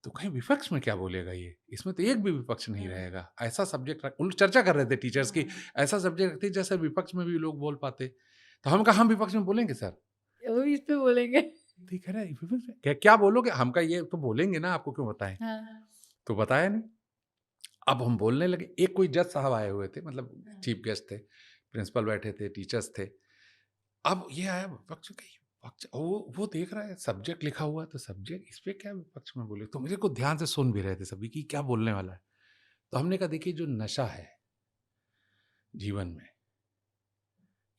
Speaker 1: तो कहीं विपक्ष में क्या बोलेगा ये? इसमें तो एक भी विपक्ष नहीं रहेगा। ऐसा सब्जेक्ट रख उन चर्चा कर रहे थे टीचर्स की, ऐसा सब्जेक्ट रखते जैसे विपक्ष में भी लोग बोल पाते। तो हम कहा हम विपक्ष में बोलेंगे सर।
Speaker 2: वो भी इस पे बोलेंगे।
Speaker 1: ठीक है ना, विपक्ष में क्या क्या बोलोगे? हम कहा ये तो बोलेंगे ना, आपको क्यों बताएँ?
Speaker 2: हाँ।
Speaker 1: तो बताया नहीं। अब हम बोलने लगे, एक कोई जज साहब आए हुए थे, मतलब चीफ गेस्ट थे, प्रिंसिपल बैठे थे, टीचर्स थे। अब ये आया विपक्ष का, विपक्ष वो देख रहा है सब्जेक्ट लिखा हुआ है, तो सब्जेक्ट इस पे क्या विपक्ष में बोले, तो मुझे को ध्यान से सुन भी रहे थे सभी कि क्या बोलने वाला है। तो हमने कहा देखिए, जो नशा है जीवन में,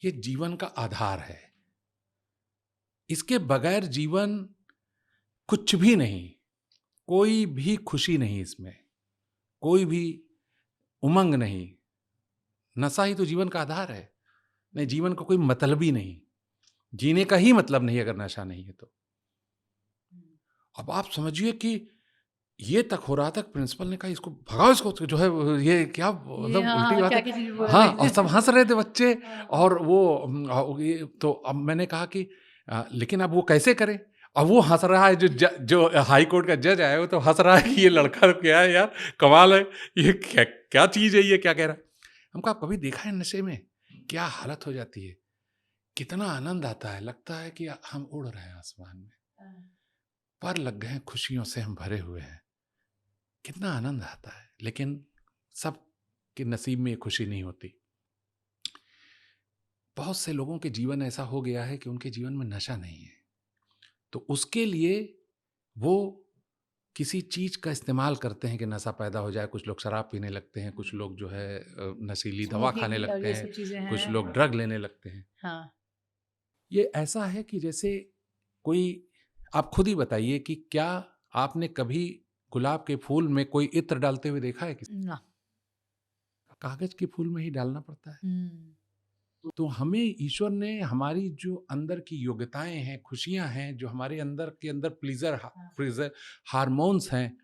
Speaker 1: ये जीवन का आधार है। इसके बगैर जीवन कुछ भी नहीं, कोई भी खुशी नहीं इसमें, कोई भी उमंग नहीं। नशा ही तो जीवन का आधार है। नहीं, जीवन का कोई मतलब ही नहीं, जीने का ही मतलब नहीं अगर नशा नहीं है तो। अब आप समझिए कि ये तक हो रहा था, प्रिंसिपल ने कहा इसको भगाओ, इसको जो है ये क्या
Speaker 2: ये
Speaker 1: मतलब उल्टी
Speaker 2: हाँ,
Speaker 1: बात
Speaker 2: क्या-क्या चीज़
Speaker 1: है।
Speaker 2: बोल
Speaker 1: हाँ,
Speaker 2: रहे
Speaker 1: और
Speaker 2: थे।
Speaker 1: सब हंस रहे थे बच्चे।
Speaker 2: हाँ।
Speaker 1: और वो ये तो अब मैंने कहा कि लेकिन अब वो कैसे करे। अब वो हंस रहा है, जो हाई कोर्ट का जज आया, वो तो हंस रहा है कि ये लड़का क्या है यार, कमाल है, ये क्या क्या चीज है, ये क्या कह रहा है। हमको कभी देखा है नशे में क्या हालत हो जाती है, कितना आनंद आता है, लगता है कि हम उड़ रहे हैं आसमान में, पर लग गए हैं, खुशियों से हम भरे हुए हैं, कितना आनंद आता है। लेकिन सब के नसीब में ये खुशी नहीं होती। बहुत से लोगों के जीवन ऐसा हो गया है कि उनके जीवन में नशा नहीं है, तो उसके लिए वो किसी चीज का इस्तेमाल करते हैं कि नशा पैदा हो जाए। कुछ लोग शराब पीने लगते हैं, कुछ लोग जो है नशीली दवा खाने
Speaker 2: स्मोकिंग और
Speaker 1: लगते
Speaker 2: ये
Speaker 1: हैं,
Speaker 2: सब चीज़ें
Speaker 1: कुछ
Speaker 2: हैं।
Speaker 1: लोग ड्रग लेने लगते हैं।
Speaker 2: हाँ।
Speaker 1: ये ऐसा है कि जैसे कोई, आप खुद ही बताइए कि क्या आपने कभी गुलाब के फूल में कोई इत्र डालते हुए देखा है किसी?
Speaker 2: ना।
Speaker 1: कागज के फूल में ही डालना पड़ता है।
Speaker 2: हुँ।
Speaker 1: तो हमें ईश्वर ने हमारी जो अंदर की योग्यताएं हैं, खुशियां हैं, जो हमारे अंदर के अंदर प्लीजर हार्मोन्स हैं,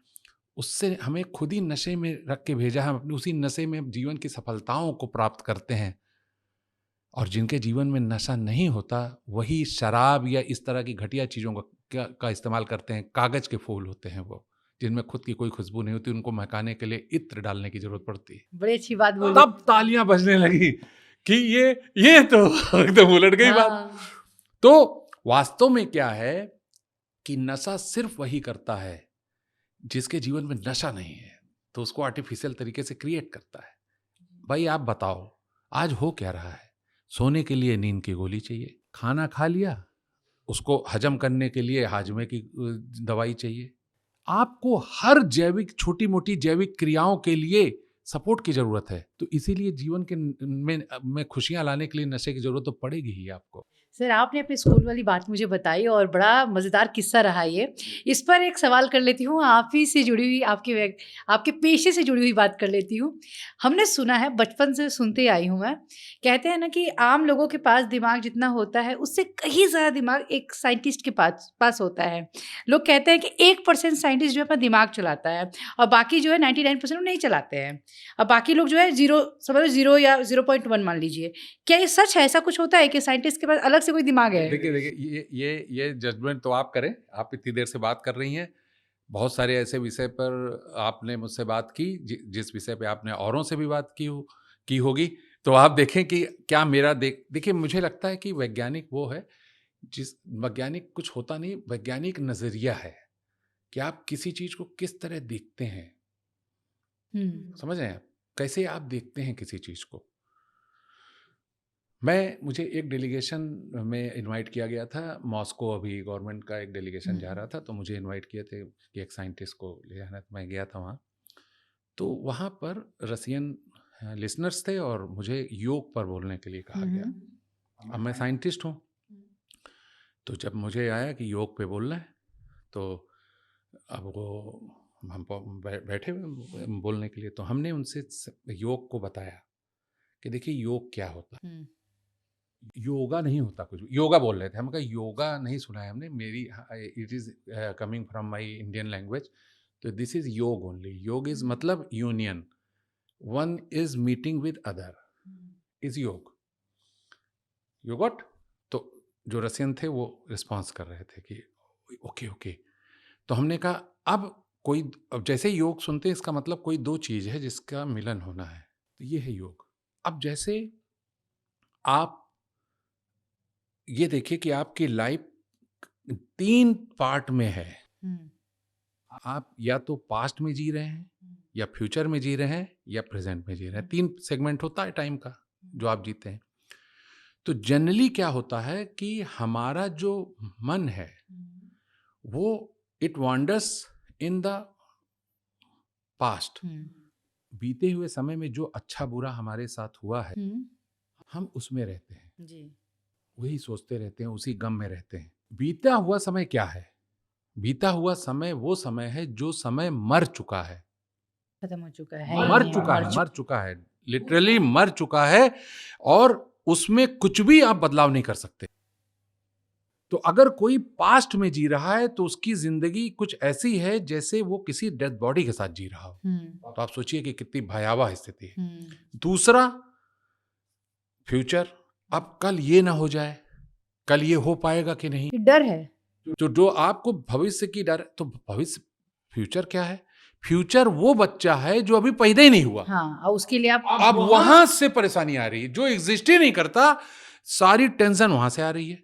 Speaker 1: उससे हमें खुद ही नशे में रख के भेजा है। हम अपने उसी नशे में जीवन की सफलताओं को प्राप्त करते हैं। और जिनके जीवन में नशा नहीं होता, वही शराब या इस तरह की घटिया चीज़ों का इस्तेमाल करते हैं। कागज के फूल होते हैं वो, जिनमें खुद की कोई खुशबू नहीं होती, उनको महकाने के लिए इत्र डालने की जरूरत पड़ती है।
Speaker 2: बड़ी अच्छी बात बोली।
Speaker 1: तब तालियां बजने लगी कि ये तो एकदम उलट गई बात।
Speaker 2: हाँ।
Speaker 1: तो वास्तव में क्या है कि नशा सिर्फ वही करता है जिसके जीवन में नशा नहीं है, तो उसको आर्टिफिशियल तरीके से क्रिएट करता है। भाई आप बताओ, आज हो क्या रहा है? सोने के लिए नींद की गोली चाहिए, खाना खा लिया, उसको हजम करने के लिए हाजमे की दवाई चाहिए। आपको हर जैविक, छोटी मोटी जैविक क्रियाओं के लिए सपोर्ट की जरूरत है। तो इसीलिए जीवन के में खुशियां लाने के लिए नशे की जरूरत तो पड़ेगी ही आपको।
Speaker 2: सर, आपने अपने स्कूल वाली बात मुझे बताई और बड़ा मज़ेदार किस्सा रहा ये। इस पर एक सवाल कर लेती हूँ, आप ही से जुड़ी हुई, आपके पेशे से जुड़ी हुई बात कर लेती हूँ। हमने सुना है, बचपन से सुनते आई हूँ मैं, कहते हैं ना कि आम लोगों के पास दिमाग जितना होता है, उससे कहीं ज़्यादा दिमाग एक साइंटिस्ट के पास पास होता है। लोग कहते हैं कि 1% साइंटिस्ट जो है अपना दिमाग चलाता है और बाकी जो है 99% वो नहीं चलाते हैं। और बाकी लोग जो है 0, समझ लो 0 या 0.1 मान लीजिए। क्या ये सच है? ऐसा कुछ होता है कि साइंटिस्ट के पास अलग से कोई दिमाग है?
Speaker 1: देखिए ये जजमेंट तो आप करें। आप इतनी देर से बात कर रही हैं, बहुत सारे ऐसे विषय पर आपने मुझसे बात की, जिस विषय पे आपने औरों से भी बात की होगी। तो आप देखें कि क्या मेरा देखिए, मुझे लगता है कि वैज्ञानिक वो है, वैज्ञानिक कुछ होता नहीं, वैज्ञानिक नजरिया है कि आप किसी चीज को किस तरह देखते हैं।
Speaker 2: हुँ।
Speaker 1: समझ रहे हैं आप? कैसे आप देखते हैं किसी चीज को। मुझे एक डेलीगेशन में इनवाइट किया गया था, मॉस्को, अभी गवर्नमेंट का एक डेलीगेशन जा रहा था, तो मुझे इनवाइट किए थे कि एक साइंटिस्ट को ले जाना, तो मैं गया था वहाँ। तो वहाँ पर रसियन लिसनर्स थे और मुझे योग पर बोलने के लिए कहा
Speaker 2: हुँ,
Speaker 1: गया।
Speaker 2: हुँ।
Speaker 1: अब मैं साइंटिस्ट हूँ, तो जब मुझे आया कि योग पे बोलना है, तो अब वो हम बैठे हुए बोलने के लिए, तो हमने उनसे योग को बताया कि देखिए योग क्या होता है।
Speaker 2: हुँ।
Speaker 1: योगा नहीं होता कुछ भी। योगा बोल रहे थे, हम कहा योगा नहीं सुना है हमने, मेरी it is coming from my Indian language, तो this is yoga only. Yoga is मतलब union, one is meeting with other, is yoga. You got? तो जो रसियन थे वो रिस्पॉन्स कर रहे थे कि ओके ओके। तो हमने कहा अब जैसे योग सुनते हैं इसका मतलब कोई दो चीज है जिसका मिलन होना है, तो ये है योग। अब जैसे आप ये देखिए कि आपकी लाइफ 3 पार्ट में है। आप या तो पास्ट में जी रहे हैं, या फ्यूचर में जी रहे हैं, या प्रेजेंट में जी रहे हैं। 3 सेगमेंट होता है टाइम का जो आप जीते हैं। तो जनरली क्या होता है कि हमारा जो मन है वो it wanders in the past. बीते हुए समय में जो अच्छा बुरा हमारे साथ हुआ है हम उसमें रहते हैं
Speaker 2: जी।
Speaker 1: वही सोचते रहते हैं, उसी गम में रहते हैं। बीता हुआ समय क्या है? बीता हुआ समय वो समय है जो समय मर चुका है।
Speaker 2: खत्म हो चुका है,
Speaker 1: मर चुका है, लिटरली मर चुका है, और उसमें कुछ भी आप बदलाव नहीं कर सकते। तो अगर कोई पास्ट में जी रहा है तो उसकी जिंदगी कुछ ऐसी है जैसे वो किसी डेड बॉडी के साथ जी रहा हो। तो आप सोचिए कि कितनी भयावह स्थिति है। दूसरा, फ्यूचर। अब कल ये ना हो जाए, कल ये हो पाएगा कि नहीं,
Speaker 2: डर है।
Speaker 1: जो आपको भविष्य की डर। तो भविष्य, फ्यूचर क्या है? फ्यूचर वो बच्चा है जो अभी पैदा ही नहीं हुआ।
Speaker 2: हाँ, और उसके लिए आप
Speaker 1: अब वहां से परेशानी आ रही है, जो एग्जिस्ट ही नहीं करता, सारी टेंशन वहां से आ रही है।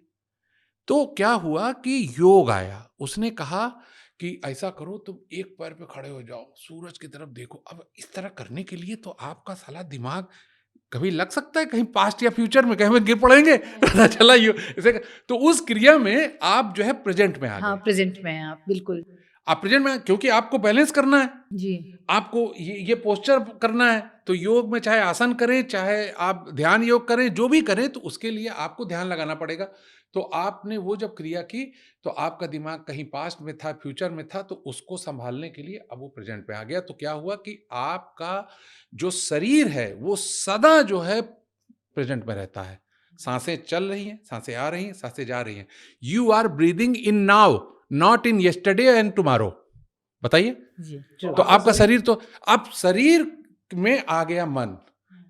Speaker 1: तो क्या हुआ कि योग आया, उसने कहा कि ऐसा करो, तुम एक पैर पे खड़े हो जाओ, सूरज की तरफ देखो। अब इस तरह करने के लिए तो आपका साला दिमाग कभी लग सकता है कहीं पास्ट या फ्यूचर में, कहीं में गिर पड़ेंगे, पता चला तो उस क्रिया में आप जो है प्रेजेंट में आ गए।
Speaker 2: हाँ, प्रेजेंट में हैं आप, बिल्कुल।
Speaker 1: आप प्रेजेंट में, क्योंकि आपको बैलेंस करना है
Speaker 2: जी।
Speaker 1: आपको ये पोस्चर करना है। तो योग में चाहे आसन करें, चाहे आप ध्यान योग करें, जो भी करें, तो उसके लिए आपको ध्यान लगाना पड़ेगा। तो आपने वो जब क्रिया की तो आपका दिमाग कहीं पास्ट में था, फ्यूचर में था, तो उसको संभालने के लिए अब वो प्रेजेंट में आ गया। तो क्या हुआ कि आपका जो शरीर है वो सदा जो है प्रेजेंट में रहता है। सांसें चल रही हैं, सांसें आ रही हैं, सांसें जा रही हैं। You are breathing in now, not in yesterday and tomorrow. बताइए। तो आपका शरीर, तो अब शरीर में आ गया मन,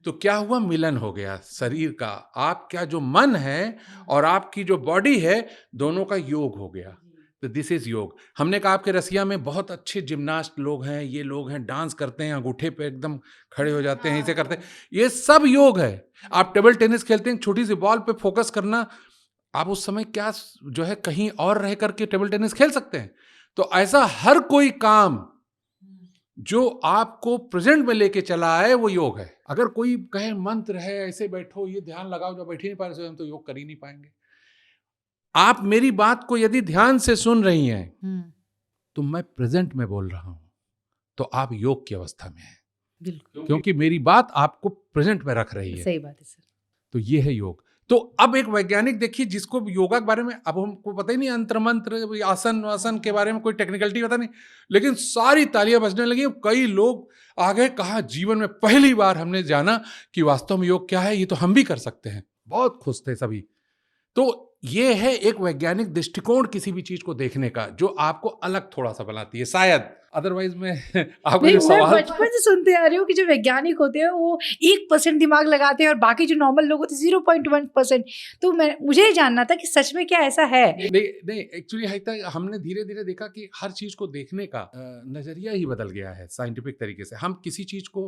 Speaker 1: तो क्या हुआ? मिलन हो गया शरीर का। आपका जो मन है और आपकी जो बॉडी है, दोनों का योग हो गया। तो दिस इज योग। हमने कहा आपके रसिया में बहुत अच्छे जिम्नास्ट लोग हैं, ये लोग हैं, डांस करते हैं, अंगूठे पे एकदम खड़े हो जाते हैं, ऐसे करते हैं, ये सब योग है। आप टेबल टेनिस खेलते हैं, छोटी सी बॉल पे फोकस करना, आप उस समय क्या जो है कहीं और रह करके टेबल टेनिस खेल सकते हैं। तो ऐसा हर कोई काम जो आपको प्रेजेंट में लेके चला है वो योग है। अगर कोई कहे मंत्र है, ऐसे बैठो, ये ध्यान लगाओ, जो बैठ ही नहीं पा रहे तो योग कर ही नहीं पाएंगे। आप मेरी बात को यदि ध्यान से सुन रही हैं तो मैं प्रेजेंट में बोल रहा हूं, तो आप योग की अवस्था में हैं, क्योंकि मेरी बात आपको प्रेजेंट में रख रही है।
Speaker 2: सही बात है सर।
Speaker 1: तो ये है योग। तो अब एक वैज्ञानिक देखिए, जिसको योगा के बारे में अब हमको पता ही नहीं, अंतर मंत्र आसन के बारे में कोई टेक्निकलिटी पता नहीं, लेकिन सारी तालियां बजने लगी। कई लोग आ गए, कहा जीवन में पहली बार हमने जाना कि वास्तव में योग क्या है, ये तो हम भी कर सकते हैं। बहुत खुश थे सभी। तो ये है एक वैज्ञानिक दृष्टिकोण किसी भी चीज को देखने का, जो आपको अलग थोड़ा सा बनाती है शायद। अदरवाइज में आपको जो सवाल,
Speaker 2: बचपन से सुनते आ रही हूँ कि जो वैज्ञानिक होते हैं वो 1% दिमाग लगाते हैं और बाकी जो नॉर्मल लोग होते हैं 0.1%। तो मुझे ये जानना था कि सच में क्या ऐसा है?
Speaker 1: नहीं, एक्चुअली हमने धीरे धीरे देखा कि हर चीज को देखने का नजरिया ही बदल गया है साइंटिफिक तरीके से। हम किसी चीज को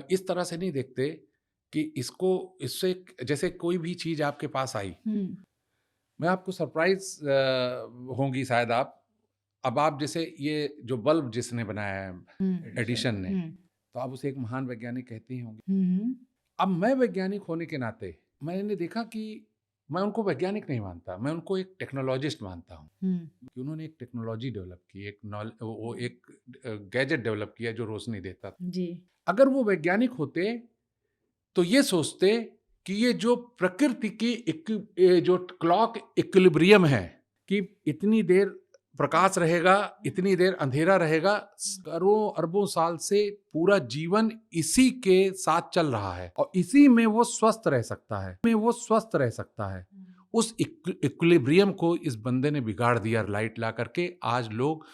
Speaker 1: इस तरह से नहीं देखते कि इससे, जैसे कोई भी चीज आपके पास आई, मैं आपको सरप्राइज होंगी शायद आप। अब आप जैसे ये जो बल्ब जिसने बनाया है एडिशन ने, तो आप उसे एक महान वैज्ञानिक कहती होंगी। अब मैं वैज्ञानिक होने के नाते मैंने देखा कि मैं उनको वैज्ञानिक नहीं मानता, मैं उनको एक टेक्नोलॉजिस्ट मानता हूँ। कि उन्होंने एक टेक्नोलॉजी डेवलप की, एक गैजेट डेवलप किया जो रोशनी देता था जी। अगर वो वैज्ञानिक होते तो ये सोचते कि ये जो प्रकृति की जो क्लॉक इक्विलिब्रियम है, कि इतनी देर प्रकाश रहेगा, इतनी देर अंधेरा रहेगा, करोड़ों अरबों साल से पूरा जीवन इसी के साथ चल रहा है और इसी में वो स्वस्थ रह सकता है। उस इक्विलिब्रियम को इस बंदे ने बिगाड़ दिया लाइट ला करके। आज लोग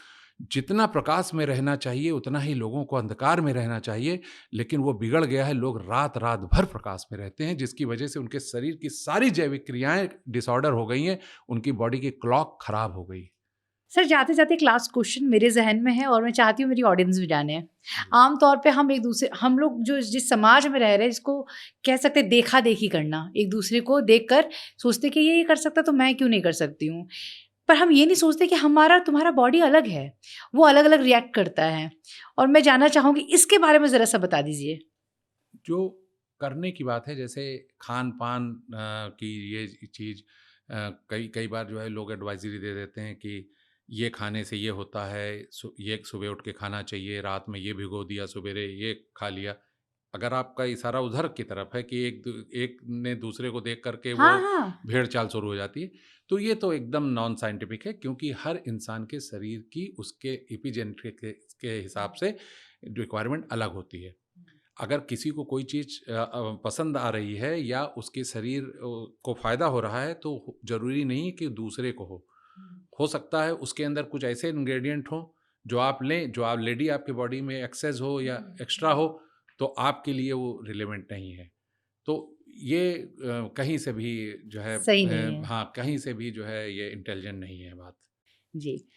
Speaker 1: जितना प्रकाश में रहना चाहिए उतना ही लोगों को अंधकार में रहना चाहिए, लेकिन वो बिगड़ गया है। लोग रात रात भर प्रकाश में रहते हैं, जिसकी वजह से उनके शरीर की सारी जैविक क्रियाएं डिसऑर्डर हो गई हैं, उनकी बॉडी की क्लॉक खराब हो गई।
Speaker 2: सर, जाते-जाते एक लास्ट क्वेश्चन मेरे ज़हन में है और मैं चाहती हूँ मेरी ऑडियंस भी जाने। आम तौर पे हम लोग जो जिस समाज में रह रहे हैं, जिसको कह सकते हैं देखा-देखी करना, एक-दूसरे को देखकर सोचते कि ये कर सकता तो मैं क्यों नहीं कर सकती हूँ। पर हम ये नहीं सोचते कि हमारा तुम्हारा बॉडी अलग है, वो अलग-अलग रिएक्ट करता है। और मैं जानना चाहूँगी इसके बारे में ज़रा-सा बता दीजिए।
Speaker 1: जो करने की बात है, जैसे खान-पान की ये चीज़, कई कई बार जो है लोग एडवाइज़री दे देते हैं कि ये खाने से ये होता है, ये सुबह उठ के खाना चाहिए, रात में ये भिगो दिया, सवेरे ये खा लिया। अगर आपका इशारा उधर की तरफ है कि एक ने दूसरे को देख कर के वो
Speaker 2: हाँ, हाँ।
Speaker 1: भेड़-चाल शुरू हो जाती है, तो ये तो एकदम नॉन साइंटिफिक है, क्योंकि हर इंसान के शरीर की उसके एपिजेनेटिक के हिसाब से रिक्वायरमेंट अलग होती है। अगर किसी को कोई चीज़ पसंद आ रही है या उसके शरीर को फ़ायदा हो रहा है, तो ज़रूरी नहीं है कि दूसरे को हो सकता है उसके अंदर कुछ ऐसे इंग्रेडिएंट हों जो आप लें, जो ऑलरेडी आपके बॉडी में एक्सेस हो या एक्स्ट्रा हो, तो आपके लिए वो रिलेवेंट नहीं है। तो ये कहीं से भी जो है
Speaker 2: सही नहीं है।
Speaker 1: हाँ, कहीं से भी जो है ये इंटेलिजेंट नहीं है बात।
Speaker 2: जी।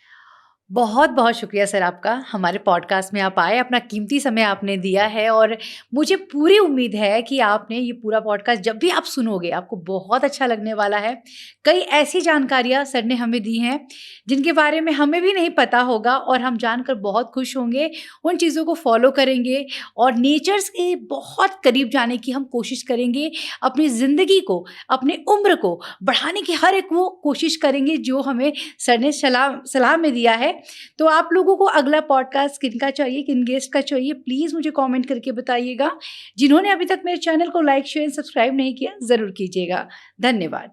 Speaker 2: बहुत-बहुत शुक्रिया सर आपका, हमारे पॉडकास्ट में आप आए, अपना कीमती समय आपने दिया है और मुझे पूरी उम्मीद है कि आपने ये पूरा पॉडकास्ट जब भी आप सुनोगे, आपको बहुत अच्छा लगने वाला है। कई ऐसी जानकारियाँ सर ने हमें दी हैं, जिनके बारे में हमें भी नहीं पता होगा और हम जानकर बहुत खुश होंगे, उन चीज़ों को फ़ॉलो करेंगे और नेचर्स के बहुत करीब जाने की हम कोशिश करेंगे। अपनी ज़िंदगी को, अपनी उम्र को बढ़ाने की हर एक वो कोशिश करेंगे, जो हमें सर ने सलाह में दिया है। तो आप लोगों को अगला पॉडकास्ट किनका चाहिए, किन गेस्ट का चाहिए, प्लीज़ मुझे कमेंट करके बताइएगा। जिन्होंने अभी तक मेरे चैनल को लाइक, शेयर, सब्सक्राइब नहीं किया, ज़रूर कीजिएगा। धन्यवाद।